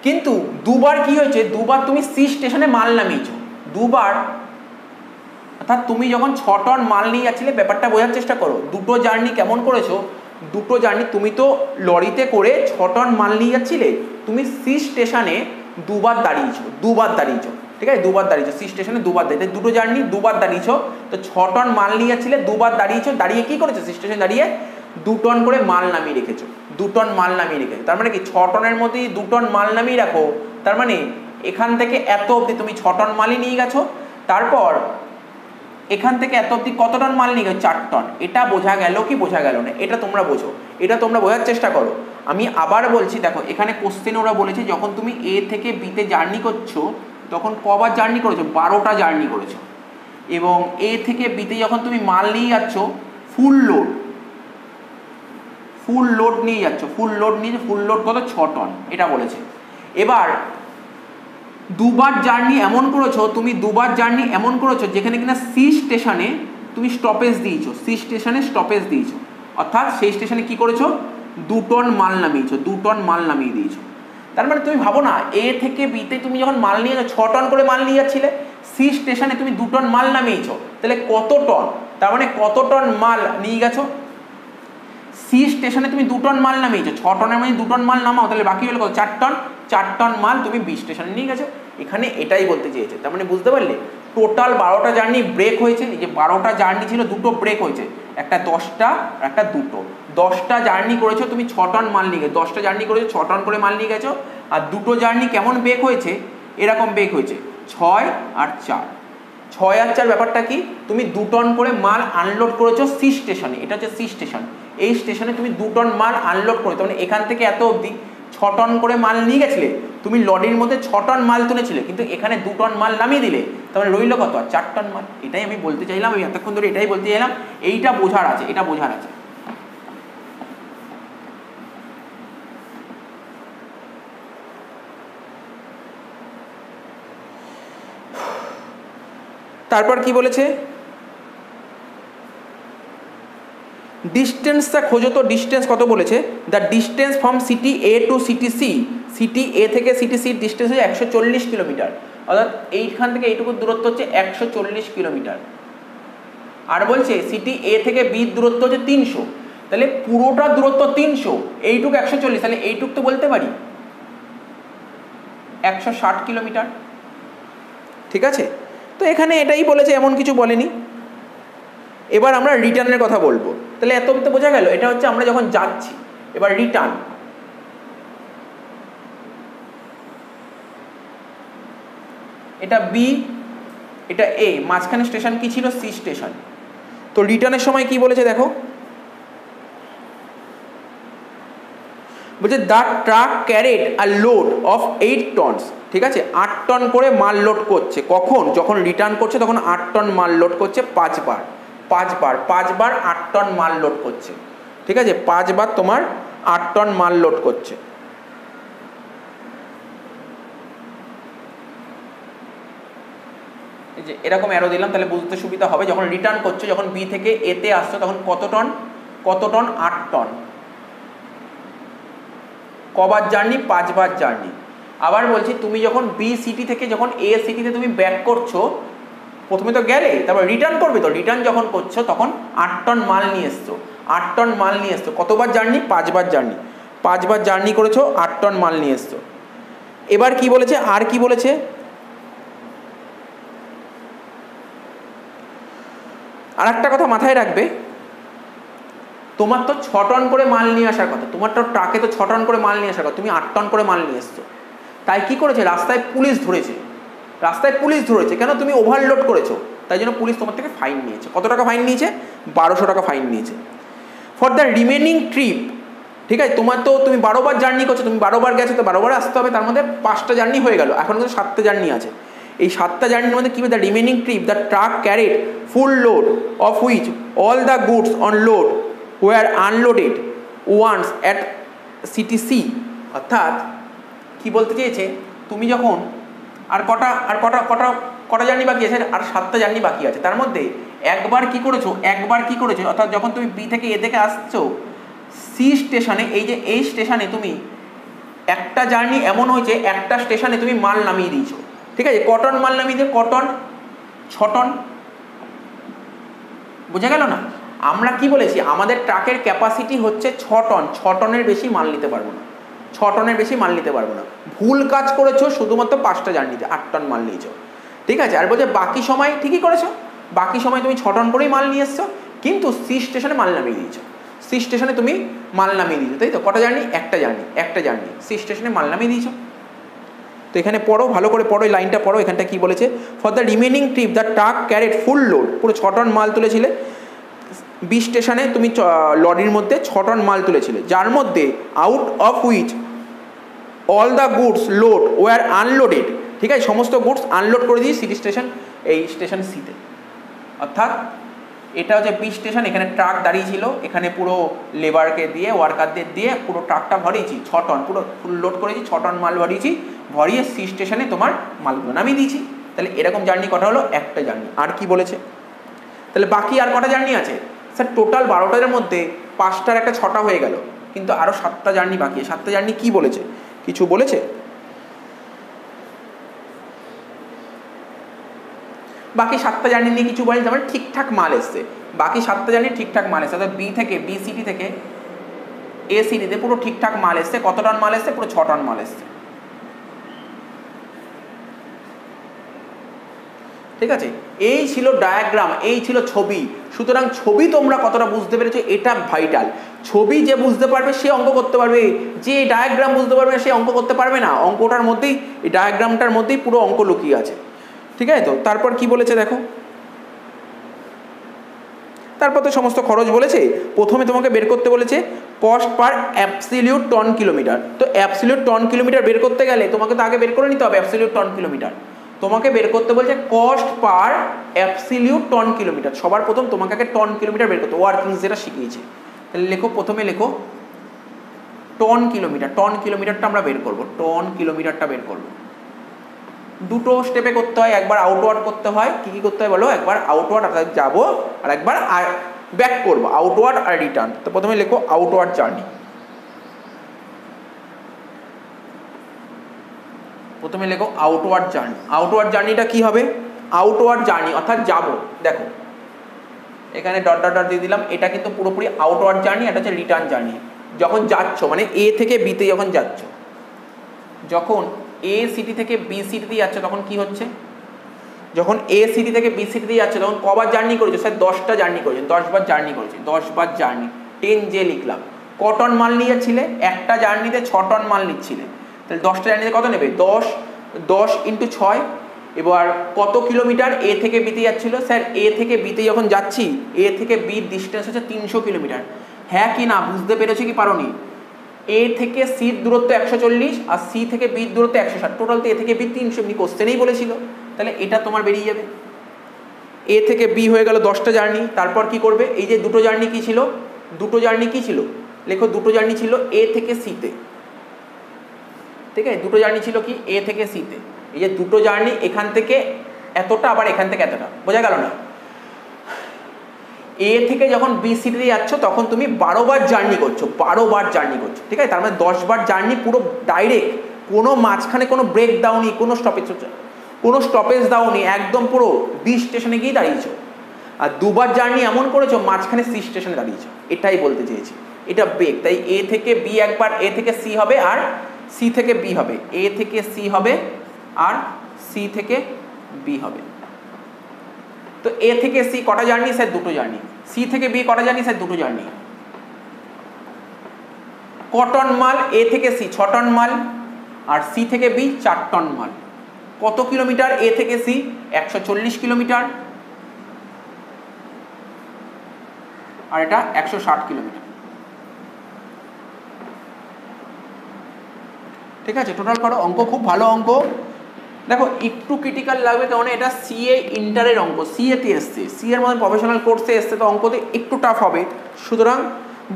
কিন্তু 2 বার কি হয়েছে, 2 বার তুমি সি স্টেশনে মাল নামিয়েছো, 2 বার, অর্থাৎ তুমি যখন 6 টন মাল নিয়ে যাচ্ছিলে, ব্যাপারটা বোঝার চেষ্টা করো, দুটো জার্নি কেমন করেছো, দুটো জার্নি তুমি তো লরিতে করে 6 টন মাল নিয়ে যাচ্ছিলে, তুমি সি স্টেশনে 2 বার দাঁড়িয়েছো, ঠিক আছে, 2 বার দাঁড়িয়েছো সি স্টেশনে, 2 বার দাঁড়িয়ে, দুটো জার্নি 2 বার দাঁড়িয়েছো। তো 6 টন মাল নিয়ে যাচ্ছিলে, 2 বার দাঁড়িয়েছো, দাঁড়িয়ে কি করেছো, সি স্টেশনে দাঁড়িয়ে 2 টন করে মাল নামিয়ে রেখেছো, 2 টন মাল নামিয়ে রেখেছো। তার মানে কি 6 টনের মধ্যে 2 টন মাল নামিয়ে রাখো, তার মানে এখান থেকে এত অবধি তুমি 6 টন মালই নিয়ে গেছো, তারপর এখান থেকে এত অবধি কত টন মাল নিয়ে গেছো, 4 টন। এটা বোঝা গেল কি বোঝা গেল না, এটা তোমরা বোঝো, এটা তোমরা বোঝার চেষ্টা করো। আমি আবার বলছি, দেখো এখানে কোশ্চেনে ওরা বলেছে যখন তুমি এ থেকে বিতে জার্নি করছো তখন কবার জার্নি করেছো, 12টা জার্নি করেছো, এবং এ থেকে বিতে যখন তুমি মাল নিয়ে যাচ্ছ ফুল লোড নিয়ে যাচ্ছ, ফুল লোড কত, 6 টন, এটা বলেছে। এবার 2 বার জার্নি এমন করেছো, তুমি 2 বার জার্নি এমন করেছো যেখানে কিনা সি স্টেশনে তুমি স্টপেজ দিয়েছো, সি স্টেশনে স্টপেজ দিয়েছো, অর্থাৎ সেই স্টেশনে কি করেছো, 2 টন মাল নামিয়েছো, 2 টন মাল নামিয়ে দিয়েছো। তার মানে তুমি ভাবো না, এ থেকে বিতে তুমি যখন মাল নিয়ে যাচ্ছ 6 টন করে মাল নিয়ে যাচ্ছিলে, সি স্টেশনে তুমি 2 টন মাল নামিয়েছো, তাহলে কত টন, তার মানে কত টন মাল নিয়ে গেছো, সি স্টেশনে তুমি 2 টন মাল নামিয়েছো, 6 টনের মানে 2 টন মাল নামাও, তাহলে বাকি হলো কত, 4 টন মাল তুমি বি স্টেশনে নিয়ে গেছো। এখানে এটাই বলতে চেয়েছে। তার মানে বুঝতে পারলে টোটাল 12টা জার্নি ব্রেক হয়েছে, এই যে 12টা জার্নি ছিল, দুটো ব্রেক হয়েছে, একটা 10টা আর একটা 2টো। 10টা জার্নি করেছো তুমি 6 টন মাল নিয়ে গেছো, 10টা জার্নি করেছো 6 টন করে মাল নিয়ে গেছো, আর 2টো জার্নি কেমন ব্রেক হয়েছে, এরকম ব্রেক হয়েছে 6 আর 4। 6 আর 4 ব্যাপারটা কি, তুমি 2 টন করে মাল আনলোড করেছো সি স্টেশনে, এটা হচ্ছে সি স্টেশন, এই স্টেশনে তুমি 2 টন মাল আনলোড করেছো, মানে এখান থেকে এত অবধি 6 টন করে মাল নিয়ে গেছিলে, তুমি লরির মধ্যে 6 টন মাল তুলেছিলে, কিন্তু এখানে 2 টন মাল নামিয়ে দিলে, তাহলে রইল কত, 4 টন মাল। এটাই আমি বলতে চাইলাম, আমি এতক্ষণ ধরে এটাই বলতে চাইলাম, এইটা বোঝার আছে, এটা বোঝার আছে। তারপর কি বলেছে, ডিস্টেন্সটা খোঁজো, তো ডিস্টেন্স কত বলেছে, the distance from city A to city C, city A থেকে সিটি সির ডিস্টেন্স হচ্ছে 140 কিলোমিটার। অর্থাৎ এইখান থেকে এইটুকু দূরত্ব হচ্ছে 140 কিলোমিটার। আর বলছে সিটি এ থেকে বি দূরত্ব হচ্ছে 300, তাহলে পুরোটা দূরত্ব 300, এইটুকু 140, তাহলে এইটুকু তো বলতে পারি 160 কিলোমিটার। ঠিক আছে, তো এখানে এটাই বলেছে, এমন কিছু বলেনি। এবার আমরা রিটার্নের কথা বলবো। তাহলে এত তো বোঝা গেল, এটা হচ্ছে আমরা যখন যাচ্ছি। এবার রিটার্ন, এটা বি, এটা এ, মাঝখানে স্টেশন কি ছিল? C station. তো রিটার্নের সময় কি বলেছে দেখো, বলছে the truck carried a load of 8 tons. ঠিক আছে, 8 টন করে মাল লোড করছে। কখন? যখন রিটার্ন করছে তখন 8 টন মাল লোড করছে 5 বার 8 টন মাল লোড করছে। ঠিক আছে, 5 বার তোমার 8 টন মাল লোড করছে। এই যে এরকম অ্যারো দিলাম, তাহলে বুঝতে সুবিধা হবে। যখন রিটার্ন করছো, যখন বি থেকে এতে আসছো, তখন কত টন? 8 টন। কবার জার্নি? 5 বার জার্নি। আবার বলছি, তুমি যখন বি সিটি থেকে যখন এ সিটিতে তুমি ব্যাক করছো, প্রথমে তো গেলে, তারপর রিটার্ন করবে। তো রিটার্ন যখন করছো তখন 8 টন মাল নিয়ে এসছো। 8 টন মাল নিয়ে এসছো, কতবার জার্নি? 5 বার জার্নি। 5 বার জার্নি করেছো, 8 টন মাল নিয়ে এসছো। এবার কি বলেছে? আর কি বলেছে? আর একটা কথা মাথায় রাখবে, তোমার তো 6 টন করে মাল নিয়ে আসার কথা, তোমার তো ট্রাকে তো 6 টন করে মাল নিয়ে আসার কথা, তুমি 8 টন করে মাল নিয়ে এসছো। তাই কি করেছে? রাস্তায় পুলিশ ধরেছে। কেন? তুমি ওভারলোড করেছো, তাই জন্য পুলিশ তোমার থেকে ফাইন নিয়েছে। কত টাকা ফাইন নিয়েছে? 1200 টাকা ফাইন নিয়েছে। ফর দ্য রিমেনিং ট্রিপ, ঠিক আছে, তোমার তো তুমি 12 বার জার্নি করছো, তুমি 12 বার গেছো, তো 12 বার আসতে হবে, তার মধ্যে 5টা জার্নি হয়ে গেল, এখন কিন্তু 7টা জার্নি আছে। এই 7টা জার্নির মধ্যে কি? The remaining trip the truck carried full load of which all the goods on load were unloaded once at city C. অর্থাৎ কি বলতে চেয়েছে, তুমি যখন আর কটা জার্নি বাকি আছে? আর 7টা জার্নি বাকি আছে। তার মধ্যে একবার কি করেছো, অর্থাৎ যখন তুমি বি থেকে এ থেকে আসছো, সি স্টেশনে, এই স্টেশনে তুমি একটা জার্নি এমন হয়েছে, একটা স্টেশনে তুমি মাল নামিয়ে দিয়েছো। ঠিক আছে, কটন মাল নামিয়ে দিয়ে, কটন 6 টন। বোঝা গেল না? আমরা কি বলেছি, আমাদের ট্রাকের ক্যাপাসিটি হচ্ছে 6 টন। 6 টনের বেশি মাল নিতে পারবো না। 6 টনের বেশি মাল নিতে পারবো না। ভুল কাজ করেছো, শুধুমাত্র 5টা জার্নিতে 8 টন মাল নিয়েছো। ঠিক আছে, আর বলছে বাকি সময় ঠিকই করেছো, বাকি সময় তুমি 6 টন করেই মাল নিয়ে এসছো, কিন্তু সি স্টেশনে মাল নামিয়ে দিয়েছো। সি স্টেশনে তুমি মাল নামিয়ে দিয়েছো, তাই তো? কটা জার্নি? একটা জার্নি সি স্টেশনে মাল নামিয়ে দিয়েছো। তো এখানে পড়ো, ভালো করে পড়ো, এই লাইনটা পড়ো। এখানটা কি বলেছে? For the remaining trip the truck carried full load, পুরো 6 টন মাল তুলেছিলে। বি স্টেশনে তুমি লরির মধ্যে 6 টন মাল তুলেছিলে, যার মধ্যে out of which all the goods load were unloaded. ঠিক আছে, সমস্ত গুডস আনলোড করে দিই সিটি স্টেশন, এই স্টেশন সিতে। অর্থাৎ এটা হচ্ছে বি স্টেশন, এখানে ট্রাক দাঁড়িয়ে ছিল, এখানে পুরো লেবারকে দিয়ে, ওয়ার্কারদের দিয়ে পুরো ট্রাকটা ভরিয়েছি 6 টন, পুরো ফুল লোড করেছি, 6 টন মাল ভরিয়ে সি স্টেশনে তোমার মালগুলো নামিয়ে দিয়েছি। তাহলে এরকম জার্নি কটা হলো? একটা জার্নি। আর কি বলেছে? তাহলে বাকি আর কটা জার্নি আছে? স্যার টোটাল 12টার মধ্যে 5টার একটা 6টা হয়ে গেল, কিন্তু আরও 7টা জার্নি বাকি। 7টা জার্নি কি বলেছে? কিছু বলেছে? বাকি 7টা জার্নি নিয়ে কিছু বলেনি, যেমন ঠিকঠাক মাল এসছে। বাকি 7টা জার্নি ঠিকঠাক মাল এসছে, অর্থাৎ বি সিটি থেকে এ সিটিতে পুরো ঠিকঠাক মাল এসছে। কত টন মাল এসছে? পুরো 6 টন মাল এসছে। ঠিক আছে, এই ছিল ডায়াগ্রাম, এই ছিল ছবি। সুতরাং ছবি তোমরা কতটা বুঝতে পেরেছো এটা ভাইটাল। ছবি যে বুঝতে পারবে সে অঙ্ক করতে পারবে, যে ডায়াগ্রাম বুঝতে পারবে সে অঙ্ক করতে পারবে না। অঙ্কটার মধ্যেই, এই ডায়াগ্রামটার মধ্যেই পুরো অঙ্ক লুকিয়ে আছে। ঠিক আছে, তো তারপর কি বলেছে দেখো, তারপর তো সমস্ত খরচ বলেছে। প্রথমে তোমাকে বের করতে বলেছে cost per absolute ton kilometre. তো অ্যাবসলিউট টন কিলোমিটার বের করতে গেলে তোমাকে তো আগে বের করে নিতে হবে অ্যাবসলিউট টন কিলোমিটার। তোমাকে বের করতে বলছে cost per absolute ton kilometre. সবার প্রথম তোমাকে আগে টন কিলোমিটার বের করতে, ওয়ার্কিংস যেটা শিখিয়েছে। তাহলে লেখো, প্রথমে লেখো টন কিলোমিটার। টন কিলোমিটারটা আমরা বের করব, টন কিলোমিটারটা বের করব। দুটো স্টেপে করতে হয়, একবার আউটওয়ার্ড করতে হয়। কি কি করতে হয় বলো? একবার আউটওয়ার্ড যাবো, আর একবার ব্যাক করবো, আউটওয়ার্ড আর রিটার্ন। তো প্রথমে লেখো আউটওয়ার্ড জার্নি। প্রথমে লেখো আউটওয়ার্ড জার্নি। আউটওয়ার্ড জার্নিটা কি হবে? আউটওয়ার্ড জার্নি অর্থাৎ যাবো, দেখো এখানে ডট ডট ডট দিয়ে দিলাম, এটা কিন্তু পুরোপুরি আউটওয়ার্ড জার্নি, এটা হচ্ছে রিটার্ন জার্নি। যখন যাচ্ছ মানে এ থেকে বিতে যখন যাচ্ছ, যখন এ সিটি থেকে বি সিটিতে যাচ্ছ তখন কি হচ্ছে? যখন এ সিটি থেকে বি সিটিতে যাচ্ছে তখন কবার জার্নি করেছো? স্যার 10টা জার্নি করেছে, 10 বার জার্নি করেছে, 10 বার জার্নি। 10 যে লিখলাম। ক টন মাল নিয়ে যাচ্ছিলে? একটা জার্নিতে 6 টন মাল নিচ্ছিলে, তাহলে 10টা জার্নিতে কত নেবে? 10 ইন্টু 6। এবার কত কিলোমিটার এ থেকে বিতে যাচ্ছিল? স্যার এ থেকে বিতে যখন যাচ্ছি, এ থেকে বির ডিস্টেন্স হচ্ছে 300 কিলোমিটার। হ্যাঁ কি না বুঝতে পেরেছো কি পারোনি? এ থেকে সির দূরত্ব 140 আর সি থেকে বির দূরত্ব 160, টোটাল তো এ থেকে বি 300, এমনি কোশ্চেনেই বলেছিল। তাহলে এটা তোমার বেরিয়ে যাবে। এ থেকে বি হয়ে গেল 10টা জার্নি। তারপর কি করবে? এই যে দুটো জার্নি কি ছিল? দুটো জার্নি কি ছিল? লেখো দুটো জার্নি ছিল এ থেকে সিতে, ঠিক আছে? দুটো জার্নি ছিল কি? এ থেকে সিতে। এই যে দুটো জার্নি, এখান থেকে এতটা আবার এখান থেকে এতটা, বোঝা গেল না? এ থেকে যখন বি সিটিতে যাচ্ছ তখন তুমি 12 বার জার্নি করছো, 12 বার জার্নি করছো, ঠিক আছে? তার মানে 10 বার জার্নি পুরো ডাইরেক্ট, কোনো মাঝখানে কোনো ব্রেক দাওনি, কোনো স্টপেজ দাওনি, একদম পুরো বি স্টেশনে গিয়ে দাঁড়িয়েছো। আর দুবার জার্নি এমন করেছো মাঝখানে সি স্টেশনে দাঁড়িয়েছো, এটাই বলতে চেয়েছি। এটা ব্রেক। তাই এ থেকে বি একবার, এ থেকে সি হবে আর সি থেকে বি হবে, এ থেকে সি হবে আর সি থেকে বি হবে। তো এ থেকে সি কটা জার্নি? স্যার দুটো জার্নি। সি থেকে বি কটা জার্নি? স্যার দুটো জার্নি। ক টন মাল? এ থেকে সি 6 টন মাল আর সি থেকে বি 4 টন মাল। কত কিলোমিটার এ থেকে সি? 140 কিলোমিটার আর এটা 160 কিলোমিটার, ঠিক আছে? টোটাল করো। অঙ্ক খুব ভালো অঙ্ক। দেখো একটু ক্রিটিক্যাল লাগবে, কারণ এটা সিএ ইন্টারের অঙ্ক, সিএতে এসছে, সি এর মধ্যে প্রফেশনাল কোর্সে এসছে, তো অঙ্কতে একটু টাফ হবে। সুতরাং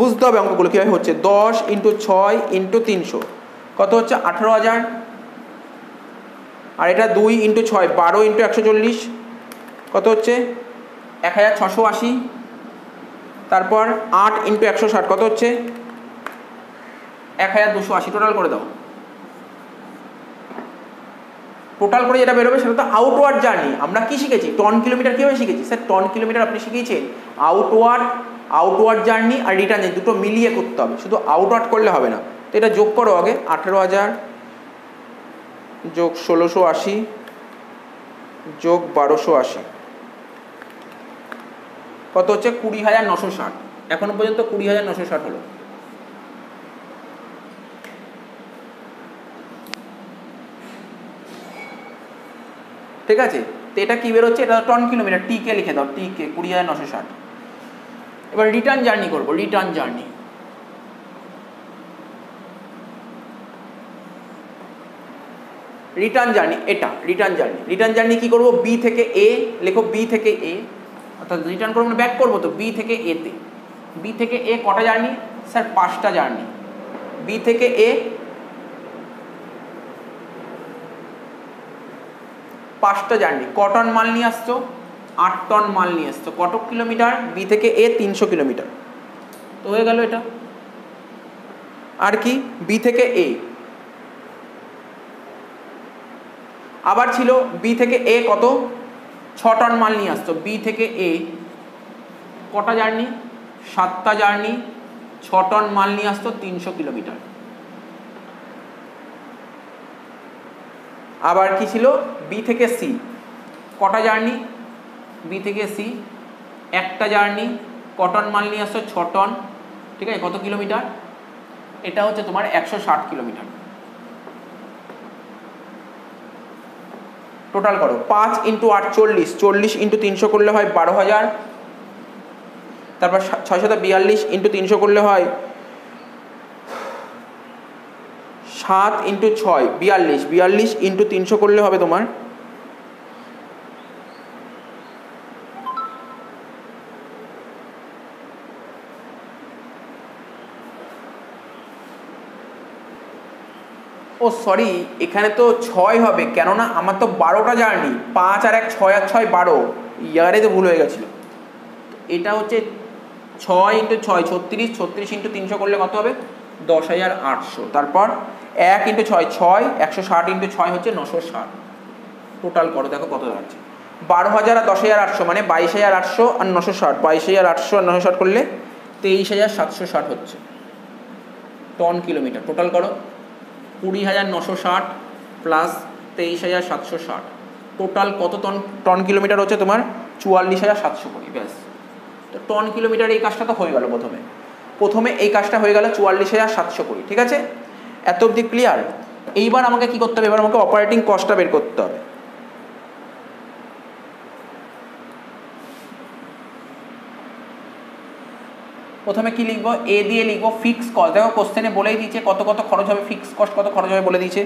বুঝতে হবে অঙ্কগুলো কীভাবে হচ্ছে। 10 ইন্টু 6 ইন্টু 300 কত হচ্ছে? 18,000। আর এটা 2 ইন্টু 6 12 ইন্টু 140 কত হচ্ছে? 1680। তারপর 8 ইন্টু 160 কত হচ্ছে? 1280। টোটাল করে দাও। টোটাল করে যেটা বেরোবে সেটা তো আউটওয়ার্ড জার্নি। আমরা কি শিখেছি? টন কিলোমিটার কীভাবে শিখেছি? স্যার টন কিলোমিটার আপনি শিখিয়েছেন। আউটওয়ার্ড জার্নি আর রিটার্ন জার্নি দুটো মিলিয়ে করতে হবে, শুধু আউটওয়ার্ড করলে হবে না। তো এটা যোগ করো আগে। 18,000 যোগ 1680 যোগ 1280 কত হচ্ছে? 20,960। এখনো পর্যন্ত 20,960 হলো। ঠিক আছে? তো এটা কি বেরোচ্ছে? এটা টন কিলোমিটার, টি কে লিখে দাও, টি কে 20,960। এবার রিটার্ন জার্নি করবো। রিটার্ন জার্নি এটা রিটার্ন জার্নি কি করবো? বি থেকে এ লেখো, বি থেকে এ, অর্থাৎ রিটার্ন করবো না, ব্যাক করবো তো। বি থেকে এ তে, বি থেকে এ কটা জার্নি? স্যার 5টা জার্নি। বি থেকে এ 5টা জার্নি। ক টন মাল নিয়ে আসছো? 8 টন মাল নিয়ে আসছো। কত কিলোমিটার? বি থেকে এ 300 কিলোমিটার। তো হয়ে গেল এটা। আর কি? বি থেকে এ আবার ছিল, বি থেকে এ কত? 6 টন মাল নিয়ে আসছো। বি থেকে এ কটা জার্নি? 7টা জার্নি। 6 টন মাল নিয়ে আসতো, 300 কিলোমিটার। আবার কি ছিল? বি থেকে সি কটা জার্নি? বি থেকে সি একটা জার্নি। কটন মাল নিয়ে আসছো? 6 টন, ঠিক আছে? কত কিলোমিটার? এটা হচ্ছে তোমার 160 কিলোমিটার। টোটাল করো। 5 ইন্টু 8 40, 40 ইন্টু 300 করলে হয় 12,000। তারপর 642 ইন্টু 300 করলে হয় 7 ইন্টু 6 42, 42 ইন্টু 300 করলে হবে তোমার ও সরি, এখানে তো 6 হবে, কেননা আমার তো 12টা জার্নি। 5 আর 1 6 আর 6 12, ইয়ারে তো ভুল হয়ে গেছিলো। এটা হচ্ছে 6 ইন্টু 6 36, 36 ইন্টু 300 করলে কত হবে? 10,800, তারপর 1 ইন্টু 6 6, 160 ইন্টু 6 হচ্ছে 960। টোটাল করো, দেখো কত দাঁড়াচ্ছে। 12,000 আর 10,800 মানে 22,800 আর 960, 22,800 আর 960 করলে 23,760 হচ্ছে টন কিলোমিটার। টোটাল করো 20,960 প্লাস 23,760, টোটাল কত টন কিলোমিটার হচ্ছে তোমার? 44,700 কোটি। ব্যাস, তো টন কিলোমিটার এই কাজটা তো হয়ে গেল। প্রথমে এই কাজটা হয়ে গেল 44,700 কোটি। ঠিক আছে, এত অবধি ক্লিয়ার? এইবার আমাকে কি করতে হবে? এবার আমাকে অপারেটিং কস্টটা বের করতে হবে। প্রথমে কি লিখবো? এ দিয়ে লিখবো ফিক্স কস্ট। দেখো কোশ্চেনে বলেই দিয়েছে কত কত খরচ হবে, ফিক্স কস্ট কত খরচ হবে বলে দিয়েছে।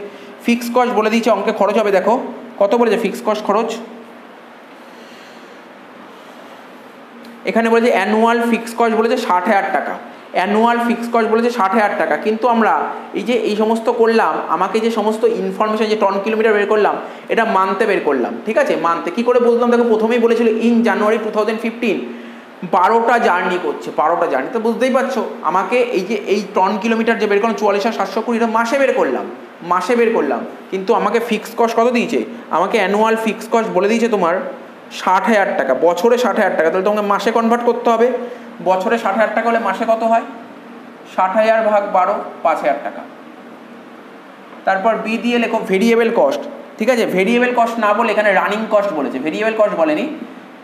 ফিক্স কস্ট বলে দিয়েছে, অঙ্কে খরচ হবে দেখো কত বলেছে ফিক্স কস্ট খরচ। এখানে বলেছে অ্যানুয়াল ফিক্স কস্ট বলেছে 60,000 টাকা। অ্যানুয়াল ফিক্স কস্ট বলেছে 60,000 টাকা, কিন্তু আমরা এই সমস্ত করলাম, আমাকে যে সমস্ত ইনফরমেশন যে টন কিলোমিটার বের করলাম, এটা মান্থে বের করলাম। ঠিক আছে, মান্থে কী করে বুঝলাম? দেখো প্রথমেই বলেছিল ইন জানুয়ারি 2015 12টা জার্নি করছে, 12টা জার্নি, তো বুঝতেই পারছো আমাকে এই টন কিলোমিটার যে বের করলাম 44,700 কোটি, এটা মাসে বের করলাম, কিন্তু আমাকে ফিক্স কস্ট কত দিয়েছে? আমাকে অ্যানুয়াল ফিক্স কস্ট বলে দিয়েছে তোমার 60,000 টাকা, বছরে 60,000 টাকা। তাহলে তোমাকে মাসে কনভার্ট করতে হবে। বছরে 60,000 টাকা হলে মাসে কত হয়? 60,000 ভাগ 12, 5,000 টাকা। তারপর বি দিয়ে লেখো ভেরিয়েবল কস্ট। ঠিক আছে, ভেরিয়েবল কস্ট না বলে এখানে রানিং কস্ট বলেছে, ভেরিয়েবল কস্ট বলেনি।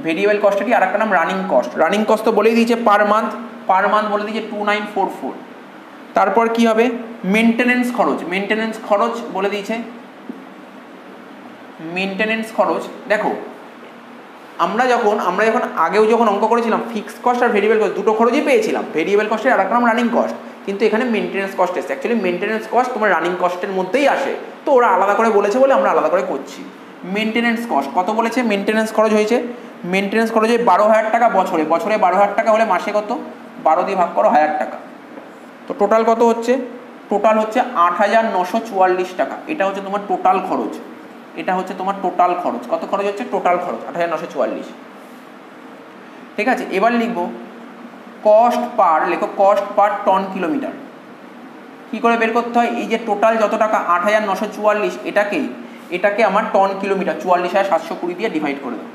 ভেরিয়েবল কস্টেরই আর একটা নাম রানিং কস্ট। রানিং কস্ট তো বলেই দিয়েছে পার মান্থ বলে দিয়েছে 2944। তারপর কি হবে? মেনটেনেন্স খরচ বলে দিয়েছে। মেনটেনেন্স খরচ দেখো, আমরা যখন আগেও যখন অঙ্ক করেছিলাম ফিক্সড কস্ট আর ভেরিয়েবল কস্ট দুটো খরচই পেয়েছিলাম। ভেরিয়েবল কস্টের আর একটা নাম রানিং কস্ট, কিন্তু এখানে মেনটেনেন্স কস্ট এসেছে। অ্যাকচুয়ালি মেনটেনেন্স কস্ট তোমার রানিং কস্টের মধ্যেই আসে, তো ওরা আলাদা করে বলেছে বলে আমরা আলাদা করে করছি। মেনটেনেন্স কস্ট কত বলেছে? মেনটেনেন্স খরচ হয়েছে 12,000 টাকা বছরে 12,000 টাকা হলে মাসে কত? 12 দিয়ে ভাগ করো 1,000 টাকা। তো টোটাল কত হচ্ছে? টোটাল হচ্ছে 8,944 টাকা। এটা হচ্ছে তোমার টোটাল খরচ। কত খরচ হচ্ছে? টোটাল খরচ 8,944। ঠিক আছে, এবার লিখবো কস্ট পার টন কিলোমিটার। কি করে বের করতে হয়? এই যে টোটাল যত টাকা 8,944, এটাকে আমার টন কিলোমিটার 44,720 দিয়ে ডিভাইড করে দেবো।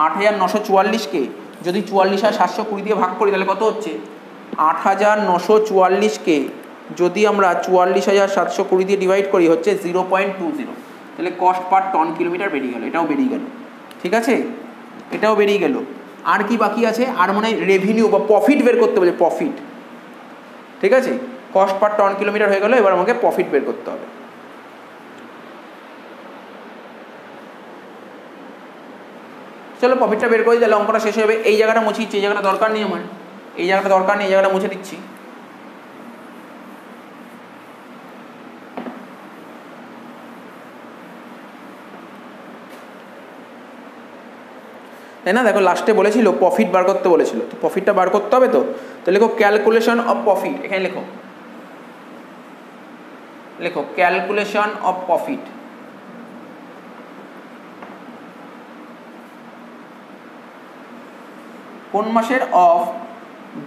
8,944কে যদি 44,720 দিয়ে ভাগ করি তাহলে কত হচ্ছে? 8,944কে যদি আমরা 44,720 দিয়ে ডিভাইড করি হচ্ছে 0.20। তাহলে কস্ট পার টন কিলোমিটার বেরিয়ে গেল, এটাও বেরিয়ে গেল। ঠিক আছে, এটাও বেরিয়ে গেল। আর কি বাকি আছে? আর মনে হয় রেভিনিউ বা প্রফিট বের করতে বলে, প্রফিট। ঠিক আছে, কস্ট পার টন কিলোমিটার হয়ে গেল, এবার আমাকে প্রফিট বের করতে হবে। চলো প্রফিটটা বের করে দিলে অঙ্কটা শেষ হয়ে যাবে। এই জায়গাটা মুছে দিচ্ছি, এই জায়গাটা দরকার নেই আমার, এই জায়গাটা মুছে দিচ্ছি। তাই না? দেখো লাস্টে বলেছিল প্রফিট বার করতে বলেছিল, তো প্রফিটটা বার করতে হবে। তো লেখো ক্যালকুলেশন অফ প্রফিট। এখানে লেখো ক্যালকুলেশন অফ প্রফিট। কোন মাসের? Of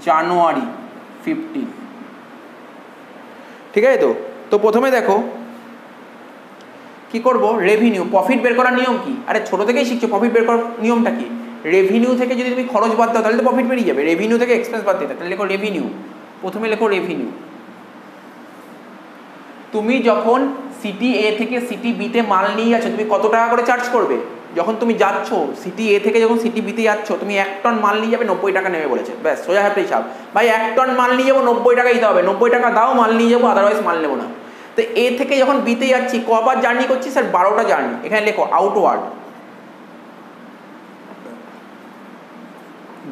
January 15। ঠিক আছে, তো প্রথমে দেখো কি করব? রেভিনিউ, প্রফিট বের করার নিয়ম কি? আরে ছোট থেকেই শিখছো প্রফিট বের করার নিয়মটা কি। রেভিনিউ থেকে যদি তুমি খরচ বাদ দাও তাহলে তো প্রফিট বেরিয়ে যাবে। রেভিনিউ থেকে এক্সপেন্স বাদ দিতে, তাহলে লেখো রেভিনিউ। প্রথমে লেখো রেভিনিউ। তুমি যখন সিটি এ থেকে সিটি বিতে মাল নিয়ে যাচ্ছ, তুমি কত টাকা করে চার্জ করবে? যখন তুমি যাচ্ছ সিটি এ থেকে যখন সিটি বিতে যাচ্ছ, তুমি 1 টন মাল নিয়ে যাবে, 90 টাকা নেবে বলেছে। ব্যাস, সোজা হাতে হিসাব। ভাই 1 টন মাল নিয়ে যাবো, 90 টাকা দিতে হবে। 90 টাকা দাও, মাল নিয়ে যাবো, আদারওয়াইজ মাল নেবো না। তো এ থেকে যখন বিতে যাচ্ছি, কবার জার্নি করছি? স্যার 12টা জার্নি। এখানে লেখো আউটওয়ার্ড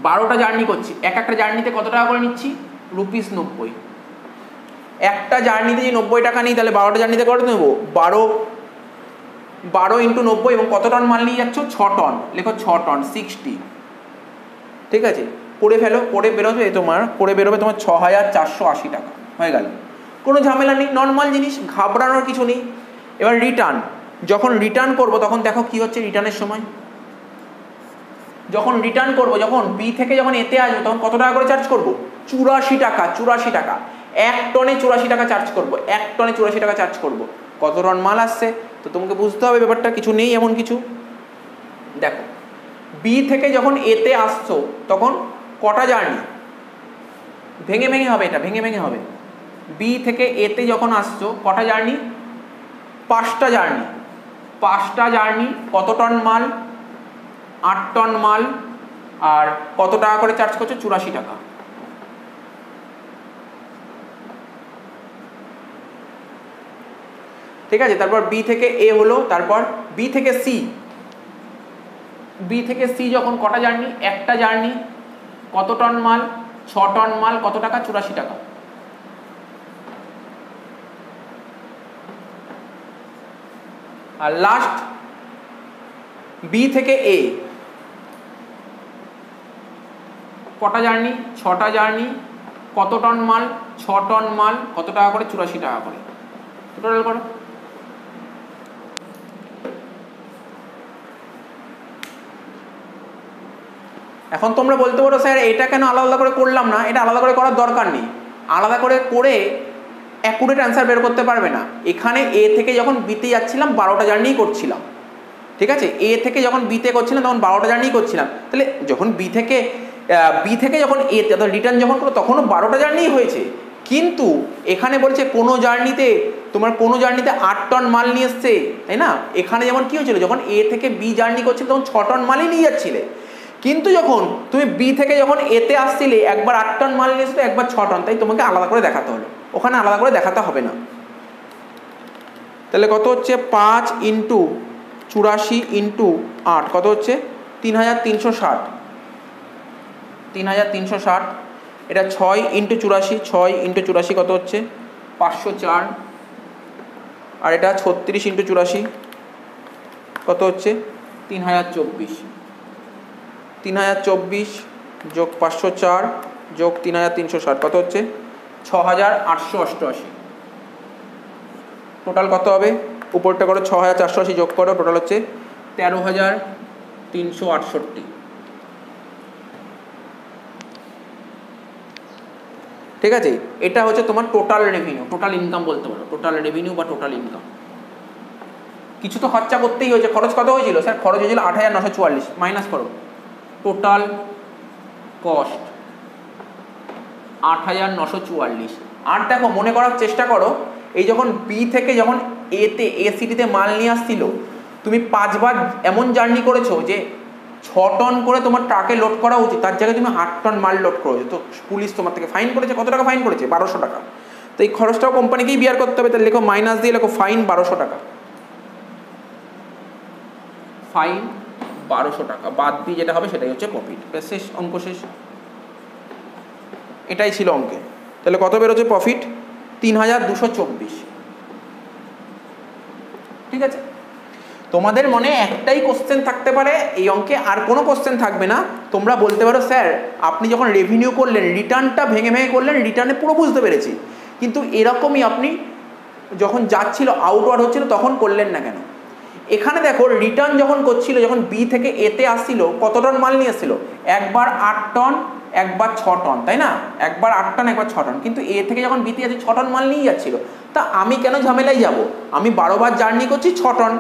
12টা জার্নি করছি। একটা জার্নিতে কত টাকা করে নিচ্ছি? ₹90। একটা জার্নিতে যদি 90 টাকা নিই তাহলে 12টা জার্নিতে কত নেবো? 12 ইন্টু 90, এবং কত টন মাল নিয়ে যাচ্ছ? 6 টন। লেখো 6 টন 60। ঠিক আছে, করে ফেলো, করে বেরোবে তোমার 6,480 টাকা হয়ে গেল। কোনো ঝামেলা নেই, নর্মাল জিনিস, ঘাবড়ানোর কিছু নেই। এবার রিটার্ন, যখন রিটার্ন করবো তখন দেখো কি হচ্ছে রিটার্নের সময়। যখন রিটার্ন করবো, যখন বি থেকে যখন এতে আসবো, তখন কত টাকা করে চার্জ করবো? 84 টাকা। 1 টনে 84 টাকা চার্জ করব, 1 টনে 84 টাকা চার্জ করব। কত টন মাল আসছে তো তোমাকে বুঝতে হবে ব্যাপারটা, কিছু নেই এমন কিছু। দেখো বি থেকে যখন এতে আসছো তখন কটা জার্নি, ভেঙে ভেঙে হবে, এটা ভেঙে ভেঙে হবে। বি থেকে এতে যখন আসছো কটা জার্নি, 5টা জার্নি। 5টা জার্নি কত টন মাল, 8 টন মাল। আর কত টাকা করে চার্জ করছো, 84 টাকা। ঠিক আছে, তারপর বি থেকে এ হলো, তারপর বি থেকে সি। বি থেকে সি যখন কটা জার্নি, একটা জার্নি, কত টন মাল, 6 টন মাল, কত টাকা, 84 টাকা। আর লাস্ট বি থেকে এ কটা জার্নি, 6টা জার্নি, কত টন মাল, 6 টন মাল, কত টাকা করে, 84 টাকা করে। টোটাল করো। এখন তোমরা বলতে পারো স্যার এটা কেন আলাদা করে করলাম না, এটা আলাদা করে করার দরকার নেই। আলাদা করে করে অ্যাকুরেট অ্যান্সার বের করতে পারবে না। এখানে এ থেকে যখন বিতে যাচ্ছিলাম 12টা জার্নি করছিলাম, ঠিক আছে, এ থেকে যখন বিতে করছিলাম তখন 12টা জার্নি করছিলাম। তাহলে যখন বি থেকে যখন এ রিটার্ন যখন করো তখনও 12টা জার্নি হয়েছে। কিন্তু এখানে বলছে কোনো জার্নিতে 8 টন মাল নিয়ে এসছে, তাই না। এখানে যেমন কি হয়েছিল, যখন এ থেকে বি জার্নি করছিল তখন 6 টন মালই নিয়ে যাচ্ছিলে, কিন্তু যখন তুমি বি থেকে যখন এতে আসছিলে একবার 8 টন মাল নিয়ে এসছো, একবার 6 টন, তাই তোমাকে আলাদা করে দেখাতে হলো। ওখানে আলাদা করে দেখাতে হবে না। তাহলে কত হচ্ছে, 5 × 84 × 8 কত হচ্ছে, 3360। 3360। এটা 6 × 84, 6 × 84 কত হচ্ছে, 504। আর এটা 36 × 84 কত হচ্ছে, 3024। 3024 যোগ 504 যোগ 3360 কত হচ্ছে, 6888। টোটাল কত হবে, উপরটা করো 6480 যোগ করো, টোটাল হচ্ছে 13368। ঠিক আছে, এটা হচ্ছে তোমার টোটাল রেভিনিউ, টোটাল ইনকাম বলতে পারো, টোটাল রেভিনিউ বা টোটাল ইনকাম। কিছু তো খরচা করতেই হয়েছে। খরচ কত হয়েছিল স্যার, খরচ হয়েছিল 8944, মাইনাস করো টোটাল কস্ট 8944। আর দেখো মনে করার চেষ্টা করো, এই যখন বি থেকে যখন এ সিটিতে মাল নিয়ে আসছিল, তুমি 5 বার এমন জার্নি করেছো যে 6 টন করে তোমার ট্রাকে লোড করা উচিত, তার জায়গায় তুমি 8 টন মাল লোড করেছো। তো পুলিশ তোমার থেকে ফাইন করেছে, কত টাকা ফাইন করেছে, 1200 টাকা। তো এই খরচটাও কোম্পানিকেই বিয়ার করতে হবে। তাহলে লেখো মাইনাস দিয়ে লেখো ফাইন 1200 টাকা। ফাইন 1200 টাকা বাদ দিয়ে যেটা হবে সেটাই হচ্ছে প্রফিট। শেষ, অঙ্ক শেষ। এটাই ছিল অঙ্কে। তাহলে কত বেরোচ্ছে প্রফিট, 3224। ঠিক আছে, তোমাদের মনে একটাই কোশ্চেন থাকতে পারে এই অঙ্কে, আর কোনো কোশ্চেন থাকবে না। তোমরা বলতে পারো স্যার আপনি যখন রেভিনিউ করলেন রিটার্নটা ভেঙে ভেঙে করলেন, রিটার্নে পুরো বুঝতে পেরেছি, কিন্তু এরকমই আপনি যখন যাচ্ছিল আউটওয়ার্ড হচ্ছিল তখন করলেন না কেন। এখানে দেখো রিটার্ন যখন করছিল, যখন বি থেকে এতে আসছিল কত টন মাল নিয়ে এসেছিল, একবার 8 টন একবার 6 টন, তাই না, একবার 8 টন একবার 6 টন। কিন্তু এ থেকে যখন বিতে যাচ্ছে 6 টন মাল নিয়ে যাচ্ছিল, তা আমি কেন ঝামেলায় যাব, আমি 12 বার জার্নি করছি 6 টন।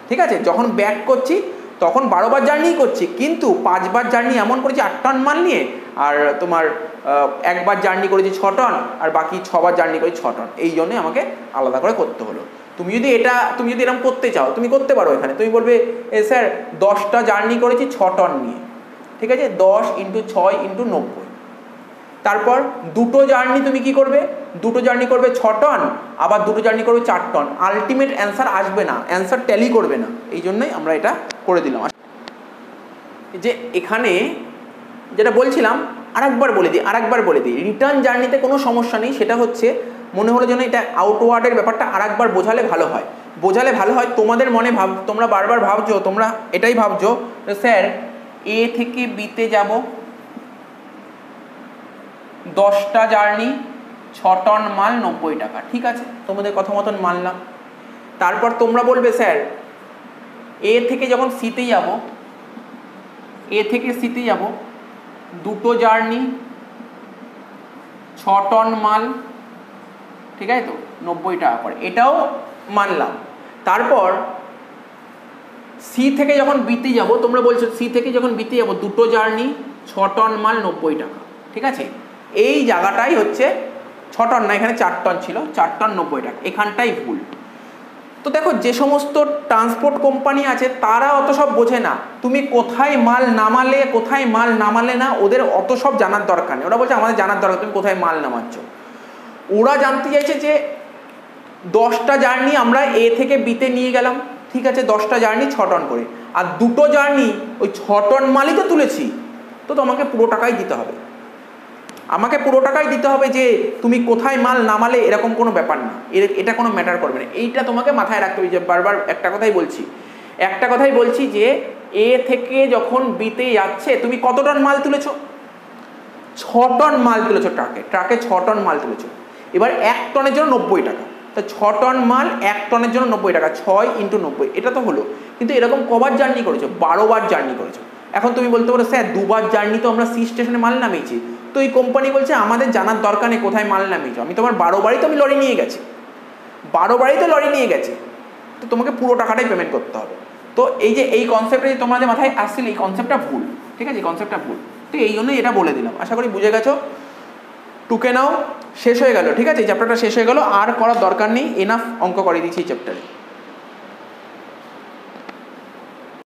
ঠিক আছে, যখন ব্যাক করছি তখন 12 বার জার্নি করছি, কিন্তু 5 বার জার্নি এমন করেছি 8 টন মাল নিয়ে, আর তোমার একবার জার্নি করেছি 6 টন, আর বাকি 6 বার জার্নি করেছি 6 টন। এই জন্যই আমাকে আলাদা করে করতে হলো। তুমি যদি এরকম করতে চাও তুমি করতে পারো। এখানে তুমি বলবে স্যার 10টা জার্নি করেছি 6 টন নিয়ে, ঠিক আছে, 10 × 6 × 90। তারপর দুটো জার্নি তুমি কি করবে, দুটো জার্নি করবে 6 টন, আবার দুটো জার্নি করবে 4 টন। আলটিমেট অ্যান্সার আসবে না, অ্যান্সার ট্যালি করবে না। এই জন্যই আমরা এটা করে দিলাম। যে এখানে যেটা বলছিলাম আরেকবার বলে দিই, রিটার্ন জার্নিতে কোনো সমস্যা নেই। সেটা হচ্ছে মনে হলো যেন এটা আউটওয়ার্ডের ব্যাপারটা আরেকবার বোঝালে ভালো হয়। তোমাদের মনে তোমরা বারবার ভাবছো, তোমরা এটাই ভাবছো স্যার এ থেকে বিতে যাব 10টা জার্নি 6 টন মাল 90 টাকা। ঠিক আছে, তোমাদের কথা মতন মানলাম। তারপর তোমরা বলবে স্যার এ থেকে যখন সিতে যাব, দুটো জার্নি 6 টন মাল, ঠিক আছে তো 90 টাকা করে, এটাও মানলাম। তারপর সি থেকে যখন বিতে যাব, তোমরা বলছো সি থেকে যখন বিতে যাব দুটো জার্নি 6 টন মাল 90 টাকা, ঠিক আছে। এই জায়গাটাই হচ্ছে 6 টন না, এখানে 4 টন ছিল, 4 টন 90 টাকা, এখানটাই ভুল। তো দেখো যে সমস্ত ট্রান্সপোর্ট কোম্পানি আছে তারা অত সব বোঝে না, তুমি কোথায় মাল নামালে কোথায় মাল নামালে না, ওদের অত সব জানার দরকার নেই। ওরা বলছে আমাদের জানার দরকার তুমি কোথায় মাল নামাচ্ছ। ওরা জানতে চাইছে যে 10টা জার্নি আমরা এ থেকে বিতে নিয়ে গেলাম, ঠিক আছে, 10টা জার্নি 6 টন করে, আর দুটো জার্নি ওই 6 টন মালই তো তুলেছি, তো তোমাকে পুরো টাকাই দিতে হবে, আমাকে পুরো টাকাই দিতে হবে। যে তুমি কোথায় মাল নামালে এরকম কোনো ব্যাপার না, এটা কোনো ম্যাটার করবে না। এইটা তোমাকে মাথায় রাখতে হবে। যে বারবার একটা কথাই বলছি যে এ থেকে যখন বিতে যাচ্ছে তুমি কত টন মাল তুলেছো? 6 টন মাল তুলেছো, ট্রাকে 6 টন মাল তুলেছো। এবার 1 টনের জন্য 90 টাকা, তা 6 টন মাল 1 টনের জন্য 90 টাকা, 6 × 90, এটা তো হলো। কিন্তু এরকম কবার জার্নি করেছো? 12 বার জার্নি করেছো। এখন তুমি বলতে পারো স্যার 2 বার জার্নি তো আমরা সি স্টেশনে মাল নামিয়েছি, তো এই কোম্পানি বলছে আমাদের জানার দরকার নেই কোথায় মাল নামিয়েছো, আমি তোমার 12 বারই তো আমি লরি নিয়ে গেছি, 12 বারই তো লরি নিয়ে গেছি, তো তোমাকে পুরো টাকাটাই পেমেন্ট করতে হবে। তো এই যে এই কনসেপ্টটা যে তোমাদের মাথায় আসছিল, এই কনসেপ্টটা ভুল, ঠিক আছে, কনসেপ্টটা ভুল। তো এই জন্যই এটা বলে দিলাম, আশা করি বুঝে গেছো। টুকে নাও, শেষ হয়ে গেল, ঠিক আছে, এই চ্যাপ্টারটা শেষ হয়ে গেল, আর করার দরকার নেই, এনাফ অঙ্ক করে দিচ্ছি এই চ্যাপ্টারে।